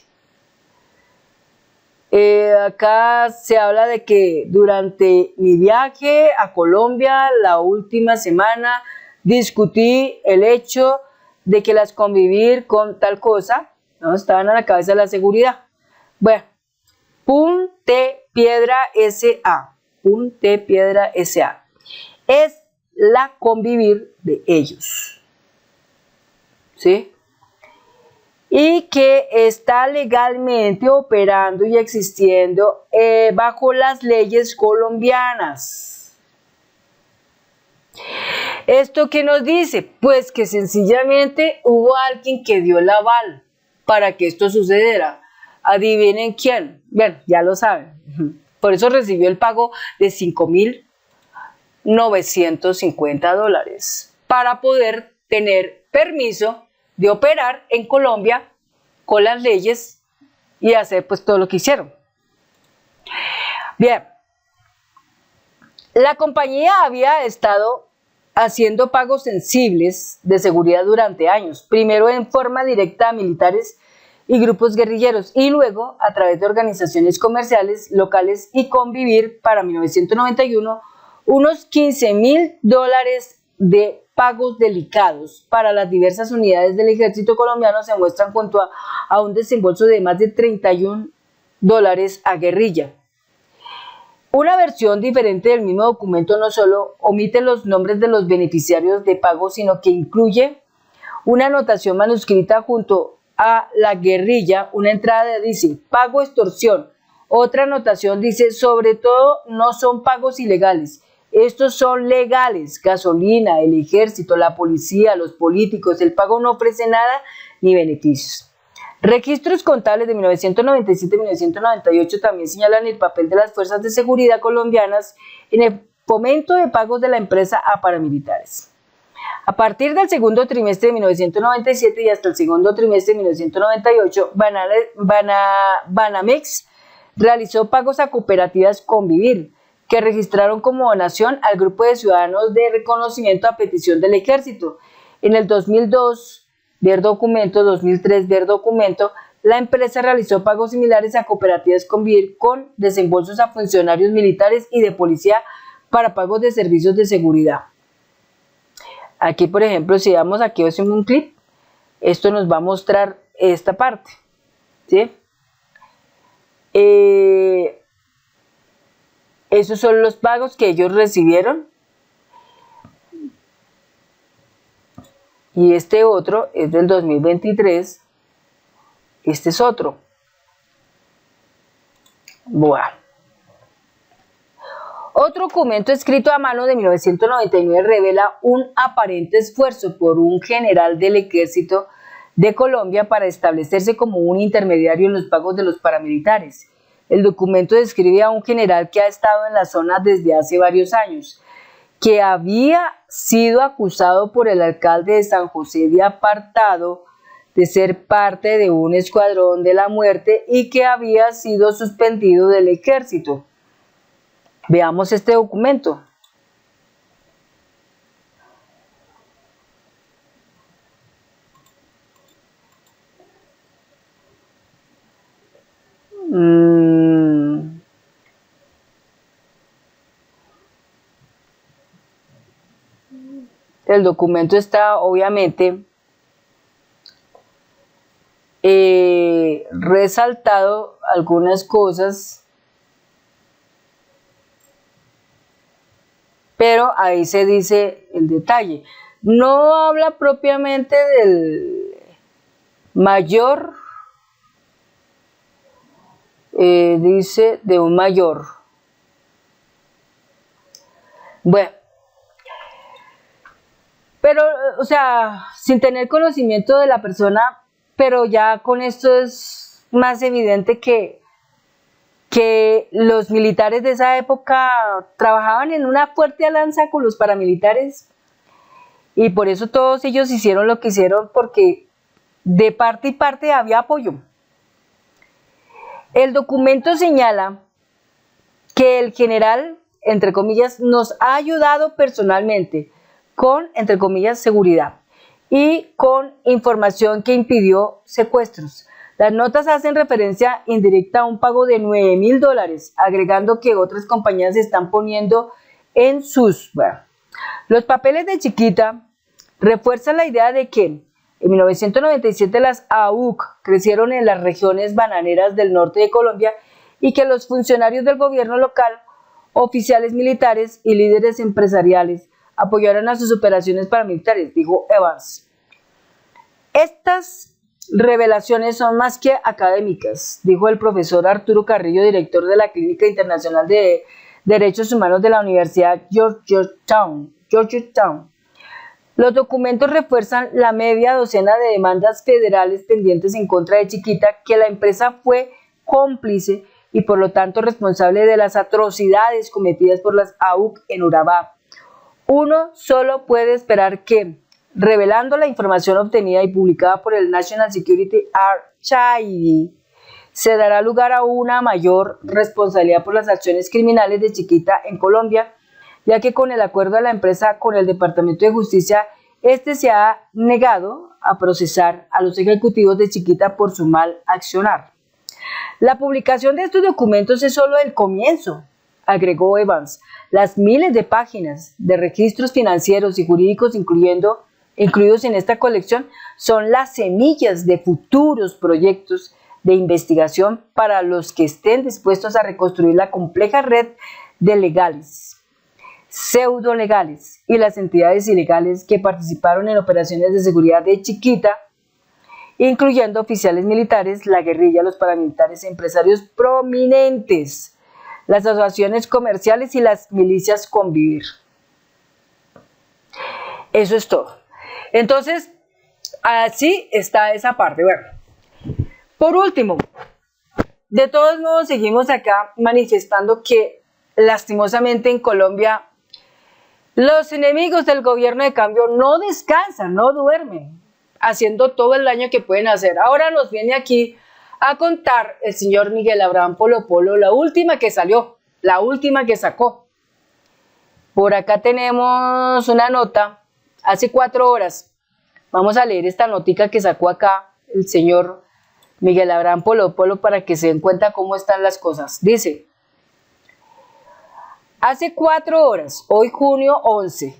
Acá se habla de que durante mi viaje a Colombia la última semana discutí el hecho de que las Convivir con tal cosa, ¿no?, estaban a la cabeza de la seguridad. Bueno, Punte Piedra S.A. Punte Piedra S.A. es la Convivir de ellos, ¿sí? Y que está legalmente operando y existiendo bajo las leyes colombianas. ¿Esto qué nos dice? Pues que sencillamente hubo alguien que dio el aval para que esto sucediera. Adivinen quién. Bueno, ya lo saben. Por eso recibió el pago de $5.950 para poder tener permiso de operar en Colombia con las leyes y hacer pues todo lo que hicieron. Bien, la compañía había estado haciendo pagos sensibles de seguridad durante años, primero en forma directa a militares y grupos guerrilleros, y luego a través de organizaciones comerciales locales, y convivir para 1991 unos $15.000 de pagos delicados para las diversas unidades del ejército colombiano se muestran junto a un desembolso de más de $31 a guerrilla. Una versión diferente del mismo documento no solo omite los nombres de los beneficiarios de pago, sino que incluye una anotación manuscrita junto a la guerrilla. Una entrada dice pago extorsión, otra anotación dice sobre todo no son pagos ilegales, estos son legales, gasolina, el ejército, la policía, los políticos, el pago no ofrece nada ni beneficios. Registros contables de 1997 y 1998 también señalan el papel de las fuerzas de seguridad colombianas en el fomento de pagos de la empresa a paramilitares. A partir del segundo trimestre de 1997 y hasta el segundo trimestre de 1998, Banamex realizó pagos a cooperativas Convivir, que registraron como donación al Grupo de Ciudadanos de Reconocimiento a petición del Ejército. En el 2002, ver documento, 2003, ver documento, la empresa realizó pagos similares a cooperativas Convivir con desembolsos a funcionarios militares y de policía para pagos de servicios de seguridad. Aquí, por ejemplo, si damos aquí un clip, esto nos va a mostrar esta parte, ¿sí? Esos son los pagos que ellos recibieron. Y este otro es del 2023. Este es otro. Bueno. Otro documento escrito a mano de 1999 revela un aparente esfuerzo por un general del Ejército de Colombia para establecerse como un intermediario en los pagos de los paramilitares. El documento describe a un general que ha estado en la zona desde hace varios años, que había sido acusado por el alcalde de San José de Apartado de ser parte de un escuadrón de la muerte y que había sido suspendido del ejército. Veamos este documento. El documento está obviamente resaltado algunas cosas, pero ahí se dice el detalle. No habla propiamente del mayor, dice de un mayor. Bueno, pero, o sea, sin tener conocimiento de la persona, pero ya con esto es más evidente que los militares de esa época trabajaban en una fuerte alianza con los paramilitares y por eso todos ellos hicieron lo que hicieron, porque de parte y parte había apoyo. El documento señala que el general, entre comillas, nos ha ayudado personalmente con, entre comillas, seguridad y con información que impidió secuestros. Las notas hacen referencia indirecta a un pago de $9.000, agregando que otras compañías están poniendo en sus... Bueno, los papeles de Chiquita refuerzan la idea de que en 1997 las AUC crecieron en las regiones bananeras del norte de Colombia y que los funcionarios del gobierno local, oficiales militares y líderes empresariales apoyaron a sus operaciones paramilitares, dijo Evans. Estas revelaciones son más que académicas, dijo el profesor Arturo Carrillo, director de la Clínica Internacional de Derechos Humanos de la Universidad Georgetown. Los documentos refuerzan la media docena de demandas federales pendientes en contra de Chiquita, que la empresa fue cómplice y por lo tanto responsable de las atrocidades cometidas por las AUC en Urabá. Uno solo puede esperar que, revelando la información obtenida y publicada por el National Security Archive, se dará lugar a una mayor responsabilidad por las acciones criminales de Chiquita en Colombia, ya que con el acuerdo de la empresa con el Departamento de Justicia, Este se ha negado a procesar a los ejecutivos de Chiquita por su mal accionar. La publicación de estos documentos es solo el comienzo, agregó Evans. Las miles de páginas de registros financieros y jurídicos incluidos en esta colección son las semillas de futuros proyectos de investigación para los que estén dispuestos a reconstruir la compleja red de legales, pseudolegales y las entidades ilegales que participaron en operaciones de seguridad de Chiquita, incluyendo oficiales militares, la guerrilla, los paramilitares, empresarios prominentes, las asociaciones comerciales y las milicias Convivir. Eso es todo. Entonces, así está esa parte. Bueno, por último, de todos modos seguimos acá manifestando que lastimosamente en Colombia los enemigos del gobierno de cambio no descansan, no duermen, haciendo todo el daño que pueden hacer. Ahora nos viene aquí a contar el señor Miguel Abraham Polo Polo, la última que salió, la última que sacó. Por acá tenemos una nota, hace 4 horas. Vamos a leer esta notica que sacó acá el señor Miguel Abraham Polo Polo para que se den cuenta cómo están las cosas. Dice: hace 4 horas, hoy junio 11,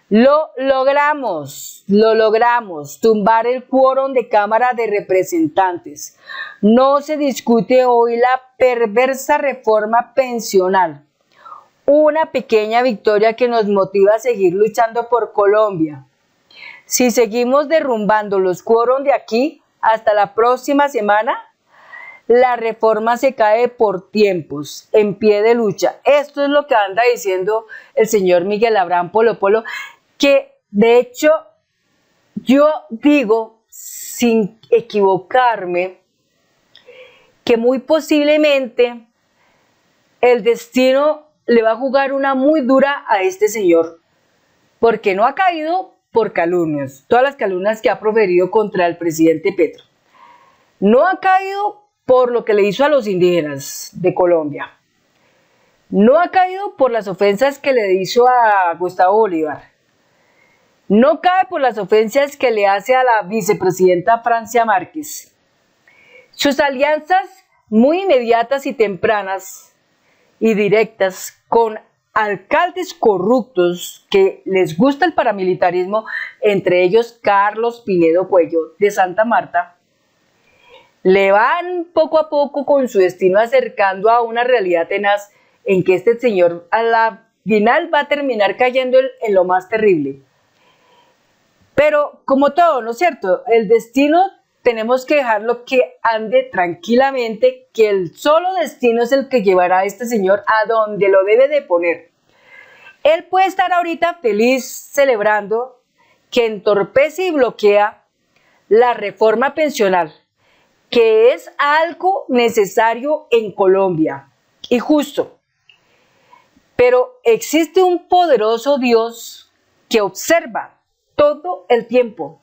lo logramos, tumbar el quórum de Cámara de Representantes. No se discute hoy la perversa reforma pensional. Una pequeña victoria que nos motiva a seguir luchando por Colombia. Si seguimos derrumbando los quórum de aquí hasta la próxima semana, la reforma se cae por tiempos, en pie de lucha. Esto es lo que anda diciendo el señor Miguel Abraham Polo Polo, que de hecho yo digo, sin equivocarme, que muy posiblemente el destino le va a jugar una muy dura a este señor, porque no ha caído por calumnias, todas las calumnias que ha proferido contra el presidente Petro. No ha caído por lo que le hizo a los indígenas de Colombia. No ha caído por las ofensas que le hizo a Gustavo Bolívar. No cae por las ofensas que le hace a la vicepresidenta Francia Márquez. Sus alianzas muy inmediatas y tempranas y directas con alcaldes corruptos que les gusta el paramilitarismo, entre ellos Carlos Pinedo Cuello de Santa Marta, le van poco a poco con su destino acercando a una realidad tenaz en que este señor a la final va a terminar cayendo en lo más terrible. Pero como todo, ¿no es cierto? El destino tenemos que dejarlo que ande tranquilamente, que el solo destino es el que llevará a este señor a donde lo debe de poner. Él puede estar ahorita feliz celebrando que entorpece y bloquea la reforma pensional, que es algo necesario en Colombia y justo. Pero existe un poderoso Dios que observa todo el tiempo,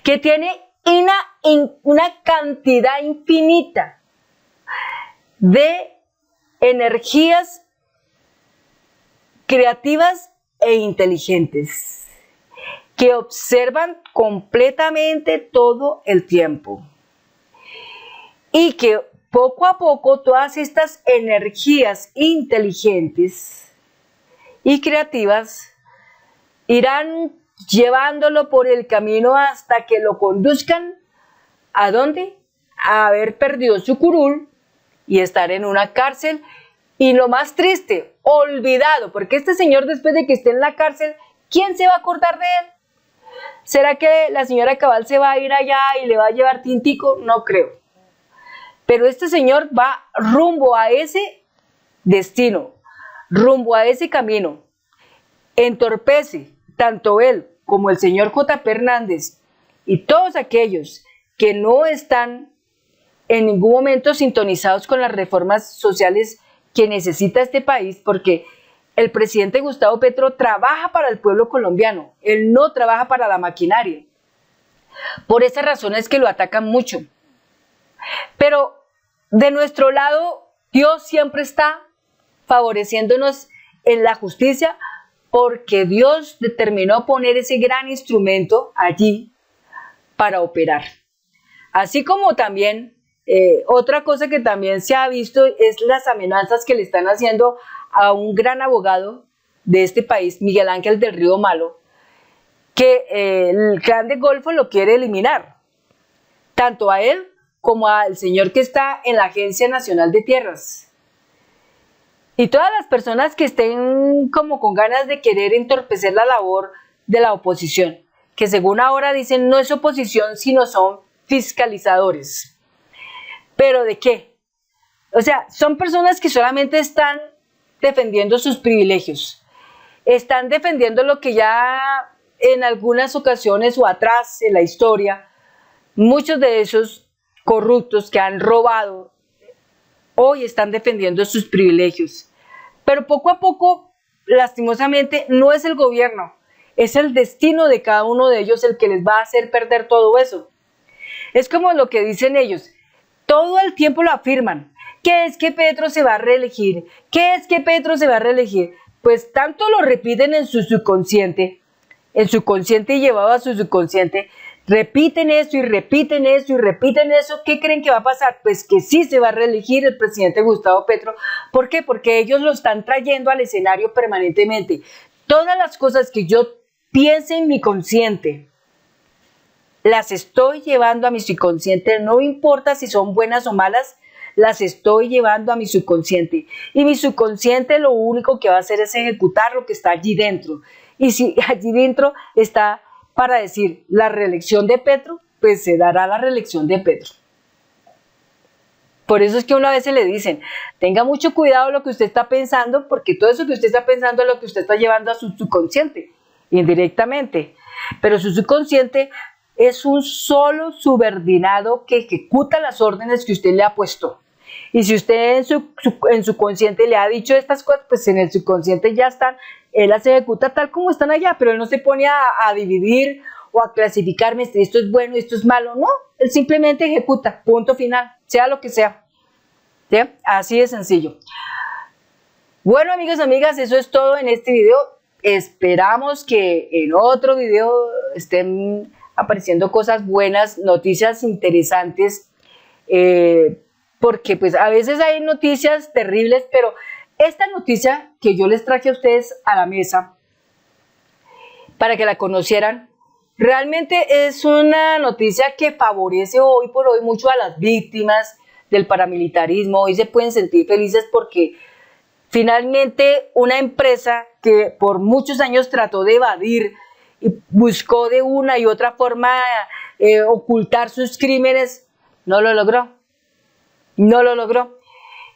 que tiene una cantidad infinita de energías creativas e inteligentes, que observan completamente todo el tiempo. Y que poco a poco todas estas energías inteligentes y creativas irán llevándolo por el camino hasta que lo conduzcan ¿a dónde? A haber perdido su curul y estar en una cárcel. Y lo más triste, olvidado, porque este señor después de que esté en la cárcel, ¿quién se va a acordar de él? ¿Será que la señora Cabal se va a ir allá y le va a llevar tintico? No creo. Pero este señor va rumbo a ese destino, rumbo a ese camino. Entorpece tanto él como el señor J.P. Hernández y todos aquellos que no están en ningún momento sintonizados con las reformas sociales que necesita este país, porque el presidente Gustavo Petro trabaja para el pueblo colombiano, él no trabaja para la maquinaria. Por esa razón es que lo atacan mucho. Pero de nuestro lado, Dios siempre está favoreciéndonos en la justicia, porque Dios determinó poner ese gran instrumento allí para operar. Así como también otra cosa que también se ha visto es las amenazas que le están haciendo a un gran abogado de este país, Miguel Ángel del Río Malo, que el Clan del Golfo lo quiere eliminar, tanto a él como al señor que está en la Agencia Nacional de Tierras. Y todas las personas que estén como con ganas de querer entorpecer la labor de la oposición, que según ahora dicen no es oposición, sino son fiscalizadores. ¿Pero de qué? O sea, son personas que solamente están defendiendo sus privilegios, están defendiendo lo que ya en algunas ocasiones o atrás en la historia, muchos de esos corruptos que han robado, hoy están defendiendo sus privilegios. Pero poco a poco, lastimosamente, no es el gobierno, es el destino de cada uno de ellos el que les va a hacer perder todo eso. Es como lo que dicen ellos, todo el tiempo lo afirman, que es que Petro se va a reelegir, que es que Petro se va a reelegir. Pues tanto lo repiten en su subconsciente y llevado a su subconsciente, repiten eso y repiten eso y repiten eso. ¿Qué creen que va a pasar? Pues que sí se va a reelegir el presidente Gustavo Petro. ¿Por qué? Porque ellos lo están trayendo al escenario permanentemente. Todas las cosas que yo piense en mi consciente, las estoy llevando a mi subconsciente, no importa si son buenas o malas, las estoy llevando a mi subconsciente. Y mi subconsciente lo único que va a hacer es ejecutar lo que está allí dentro. Y si allí dentro está para decir la reelección de Petro, pues se dará la reelección de Petro. Por eso es que una vez se le dicen, tenga mucho cuidado lo que usted está pensando, porque todo eso que usted está pensando es lo que usted está llevando a su subconsciente, indirectamente. Pero su subconsciente es un solo subordinado que ejecuta las órdenes que usted le ha puesto. Y si usted en su consciente le ha dicho estas cosas, pues en el subconsciente ya están, él las ejecuta tal como están allá, pero él no se pone a dividir o a clasificarme, esto es bueno, esto es malo, no, él simplemente ejecuta, punto final, sea lo que sea. ¿Sí? Así de sencillo. Bueno, amigos y amigas, eso es todo en este video. Esperamos que en otro video estén apareciendo cosas buenas, noticias interesantes, porque pues a veces hay noticias terribles, pero esta noticia que yo les traje a ustedes a la mesa para que la conocieran, realmente es una noticia que favorece hoy por hoy mucho a las víctimas del paramilitarismo. Hoy se pueden sentir felices porque finalmente una empresa que por muchos años trató de evadir y buscó de una y otra forma ocultar sus crímenes, no lo logró. No lo logró.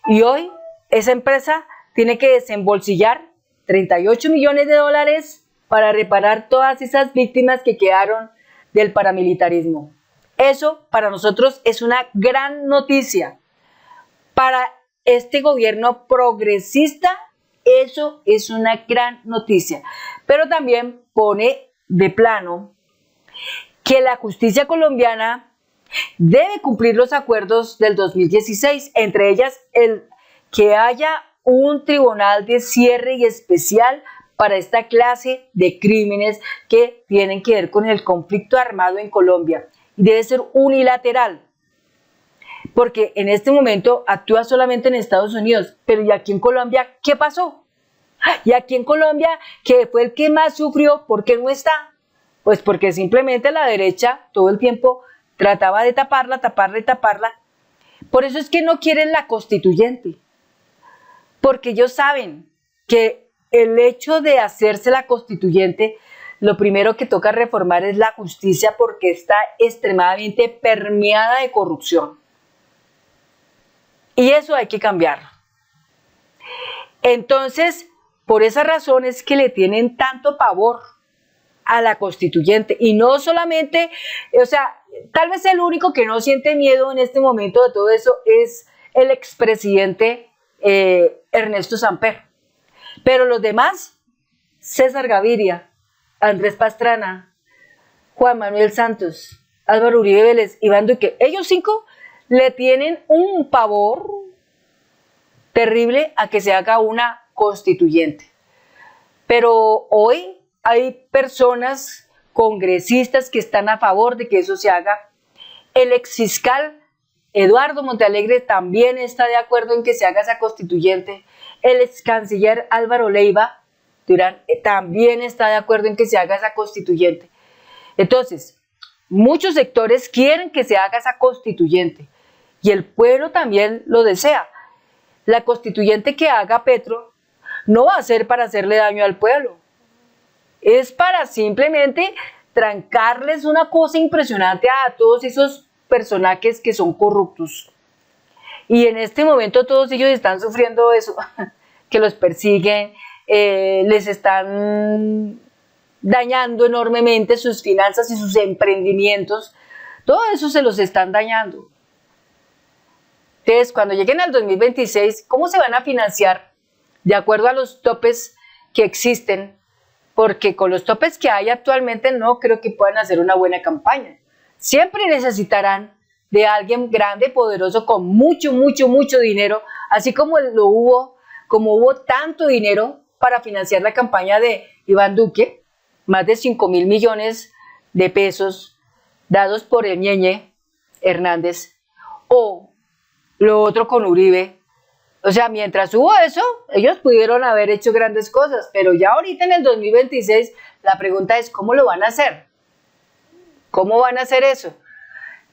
Y hoy esa empresa tiene que desembolsillar 38 millones de dólares para reparar todas esas víctimas que quedaron del paramilitarismo. Eso para nosotros es una gran noticia. Para este gobierno progresista, eso es una gran noticia. Pero también pone de plano que la justicia colombiana debe cumplir los acuerdos del 2016, entre ellas el que haya un tribunal de cierre y especial para esta clase de crímenes que tienen que ver con el conflicto armado en Colombia. Debe ser unilateral, porque en este momento actúa solamente en Estados Unidos, pero ¿y aquí en Colombia qué pasó? ¿Y aquí en Colombia, que fue el que más sufrió, por qué no está? Pues porque simplemente la derecha todo el tiempo trataba de taparla. Por eso es que no quieren la constituyente, porque ellos saben que el hecho de hacerse la constituyente, lo primero que toca reformar es la justicia porque está extremadamente permeada de corrupción. Y eso hay que cambiar. Entonces, por esa razón es que le tienen tanto pavor a la constituyente. Y no solamente, o sea, tal vez el único que no siente miedo en este momento de todo eso es el expresidente Ernesto Samper. Pero los demás, César Gaviria, Andrés Pastrana, Juan Manuel Santos, Álvaro Uribe Vélez, Iván Duque, ellos 5 le tienen un pavor terrible a que se haga una constituyente. Pero hoy hay personas, congresistas, que están a favor de que eso se haga. El exfiscal Eduardo Montealegre también está de acuerdo en que se haga esa constituyente. El ex canciller Álvaro Leiva Durán también está de acuerdo en que se haga esa constituyente. Entonces, muchos sectores quieren que se haga esa constituyente y el pueblo también lo desea. La constituyente que haga Petro no va a ser para hacerle daño al pueblo, es para simplemente trancarles una cosa impresionante a todos esos personajes que son corruptos. Y en este momento todos ellos están sufriendo eso, que los persiguen, les están dañando enormemente sus finanzas y sus emprendimientos. Todo eso se los están dañando. Entonces, cuando lleguen al 2026, ¿cómo se van a financiar? De acuerdo a los topes que existen, porque con los topes que hay actualmente no creo que puedan hacer una buena campaña. Siempre necesitarán de alguien grande, poderoso, con mucho dinero, así como hubo tanto dinero para financiar la campaña de Iván Duque, más de 5.000 millones de pesos dados por el Ñeñe Hernández, o lo otro con Uribe. O sea, mientras hubo eso, ellos pudieron haber hecho grandes cosas, pero ya ahorita en el 2026, la pregunta es, ¿cómo lo van a hacer? ¿Cómo van a hacer eso?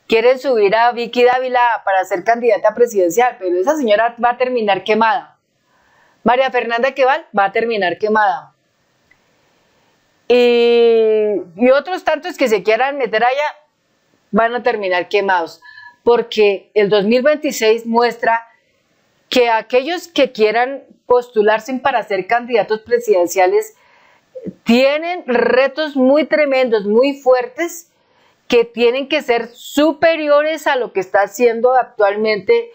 Quieren subir a Vicky Dávila para ser candidata presidencial, pero esa señora va a terminar quemada. María Fernanda Queval va a terminar quemada. Y otros tantos que se quieran meter allá van a terminar quemados, porque el 2026 muestra que aquellos que quieran postularse para ser candidatos presidenciales tienen retos muy tremendos, muy fuertes, que tienen que ser superiores a lo que está haciendo actualmente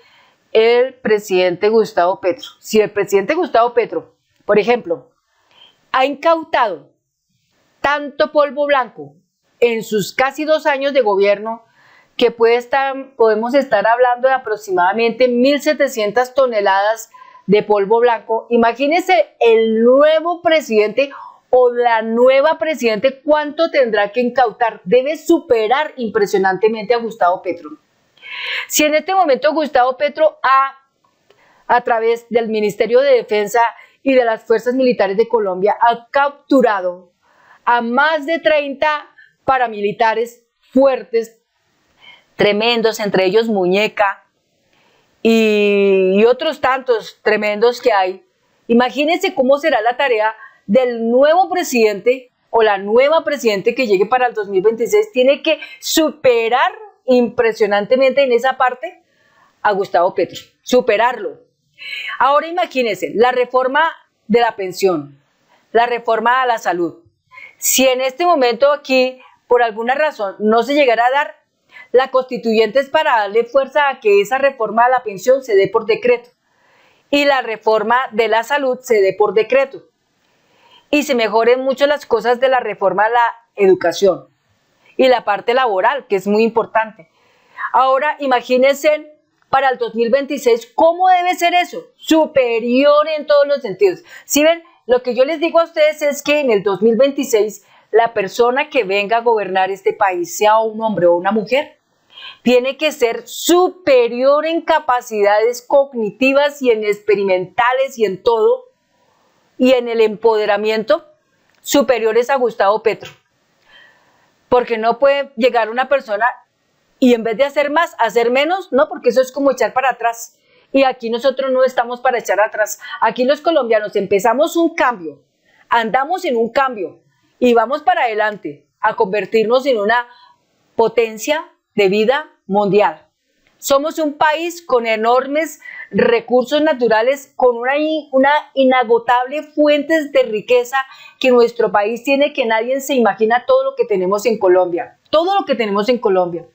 el presidente Gustavo Petro. Si el presidente Gustavo Petro, por ejemplo, ha incautado tanto polvo blanco en sus casi 2 años de gobierno, que podemos estar hablando de aproximadamente 1.700 toneladas de polvo blanco. Imagínense el nuevo presidente o la nueva presidente, ¿cuánto tendrá que incautar? Debe superar impresionantemente a Gustavo Petro. Si en este momento Gustavo Petro a través del Ministerio de Defensa y de las Fuerzas Militares de Colombia, ha capturado a más de 30 paramilitares fuertes, tremendos, entre ellos Muñeca y otros tantos tremendos que hay. Imagínense cómo será la tarea del nuevo presidente o la nueva presidente que llegue para el 2026. Tiene que superar impresionantemente en esa parte a Gustavo Petro, superarlo. Ahora imagínense la reforma de la pensión, la reforma a la salud. Si en este momento aquí, por alguna razón, no se llegara a dar, la constituyente es para darle fuerza a que esa reforma a la pensión se dé por decreto y la reforma de la salud se dé por decreto y se mejoren mucho las cosas de la reforma a la educación y la parte laboral, que es muy importante. Ahora imagínense para el 2026 cómo debe ser eso, superior en todos los sentidos. Si ven, lo que yo les digo a ustedes es que en el 2026 la persona que venga a gobernar este país, sea un hombre o una mujer, tiene que ser superior en capacidades cognitivas y en experimentales y en todo, y en el empoderamiento, superiores a Gustavo Petro. Porque no puede llegar una persona y en vez de hacer más, hacer menos, no, porque eso es como echar para atrás. Y aquí nosotros no estamos para echar atrás. Aquí los colombianos empezamos un cambio, andamos en un cambio y vamos para adelante a convertirnos en una potencia de vida mundial. Somos un país con enormes recursos naturales, con una inagotable fuentes de riqueza que nuestro país tiene, que nadie se imagina todo lo que tenemos en Colombia. Todo lo que tenemos en Colombia.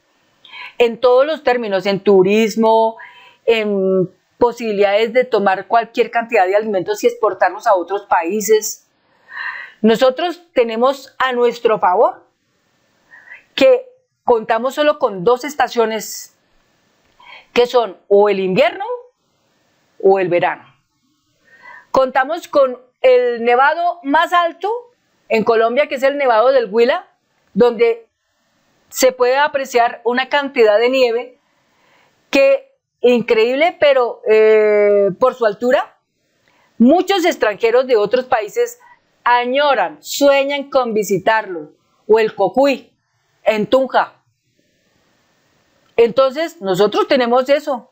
En todos los términos, en turismo, en posibilidades de tomar cualquier cantidad de alimentos y exportarlos a otros países. Nosotros tenemos a nuestro favor que contamos solo con 2 estaciones, que son o el invierno o el verano. Contamos con el nevado más alto en Colombia, que es el Nevado del Huila, donde se puede apreciar una cantidad de nieve que increíble, pero por su altura, muchos extranjeros de otros países añoran, sueñan con visitarlo, o el Cocuy, en Tunja. Entonces, nosotros tenemos eso.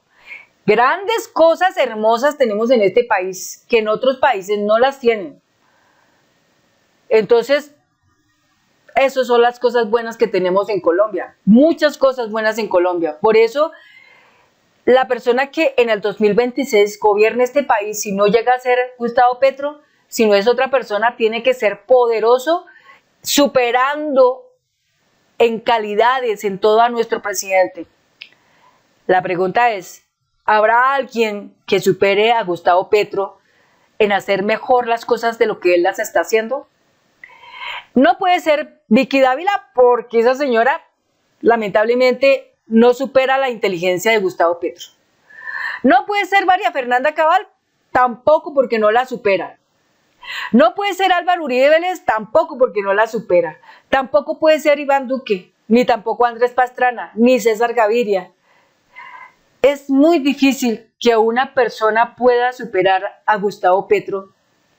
Grandes cosas hermosas tenemos en este país, que en otros países no las tienen. Entonces, esas son las cosas buenas que tenemos en Colombia. Muchas cosas buenas en Colombia. Por eso, la persona que en el 2026 gobierne este país, si no llega a ser Gustavo Petro, si no es otra persona, tiene que ser poderoso, superando en calidades, en todo a nuestro presidente. La pregunta es, ¿habrá alguien que supere a Gustavo Petro en hacer mejor las cosas de lo que él las está haciendo? No puede ser Vicky Dávila, porque esa señora lamentablemente no supera la inteligencia de Gustavo Petro. No puede ser María Fernanda Cabal, tampoco, porque no la supera. No puede ser Álvaro Uribe Vélez, tampoco, porque no la supera. Tampoco puede ser Iván Duque, ni tampoco Andrés Pastrana, ni César Gaviria. Es muy difícil que una persona pueda superar a Gustavo Petro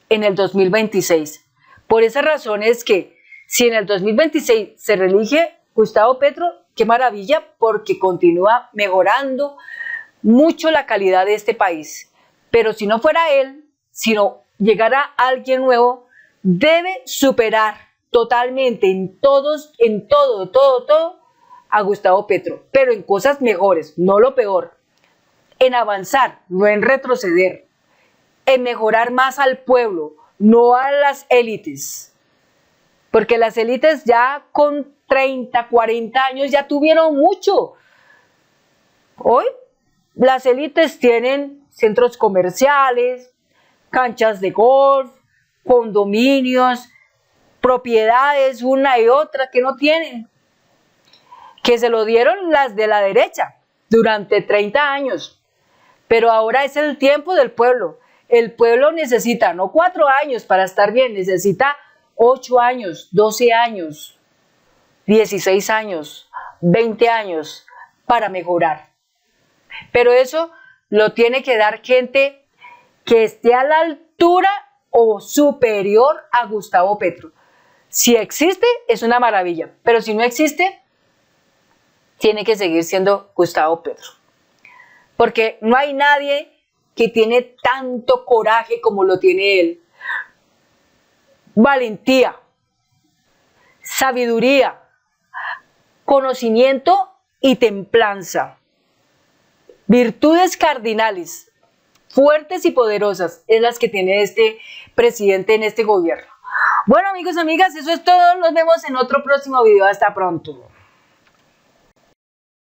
en el 2026. Por esa razón es que si en el 2026 se reelige Gustavo Petro, qué maravilla, porque continúa mejorando mucho la calidad de este país. Pero si no fuera él, si no llegara alguien nuevo, debe superar totalmente en todo, a Gustavo Petro, pero en cosas mejores, no lo peor, en avanzar, no en retroceder, en mejorar más al pueblo, no a las élites, porque las élites ya con 30, 40 años ya tuvieron mucho. Hoy las élites tienen centros comerciales, canchas de golf, condominios, propiedades una y otra que no tienen, que se lo dieron las de la derecha durante 30 años, pero ahora es el tiempo del pueblo. El pueblo necesita no 4 años para estar bien, necesita 8 años, 12 años, 16 años, 20 años para mejorar. Pero eso lo tiene que dar gente que esté a la altura o superior a Gustavo Petro. Si existe, es una maravilla, pero si no existe, tiene que seguir siendo Gustavo Petro. Porque no hay nadie que tiene tanto coraje como lo tiene él. Valentía, sabiduría, conocimiento y templanza. Virtudes cardinales, fuertes y poderosas, es las que tiene este presidente en este gobierno. Bueno, amigos, amigas, eso es todo. Nos vemos en otro próximo video. Hasta pronto.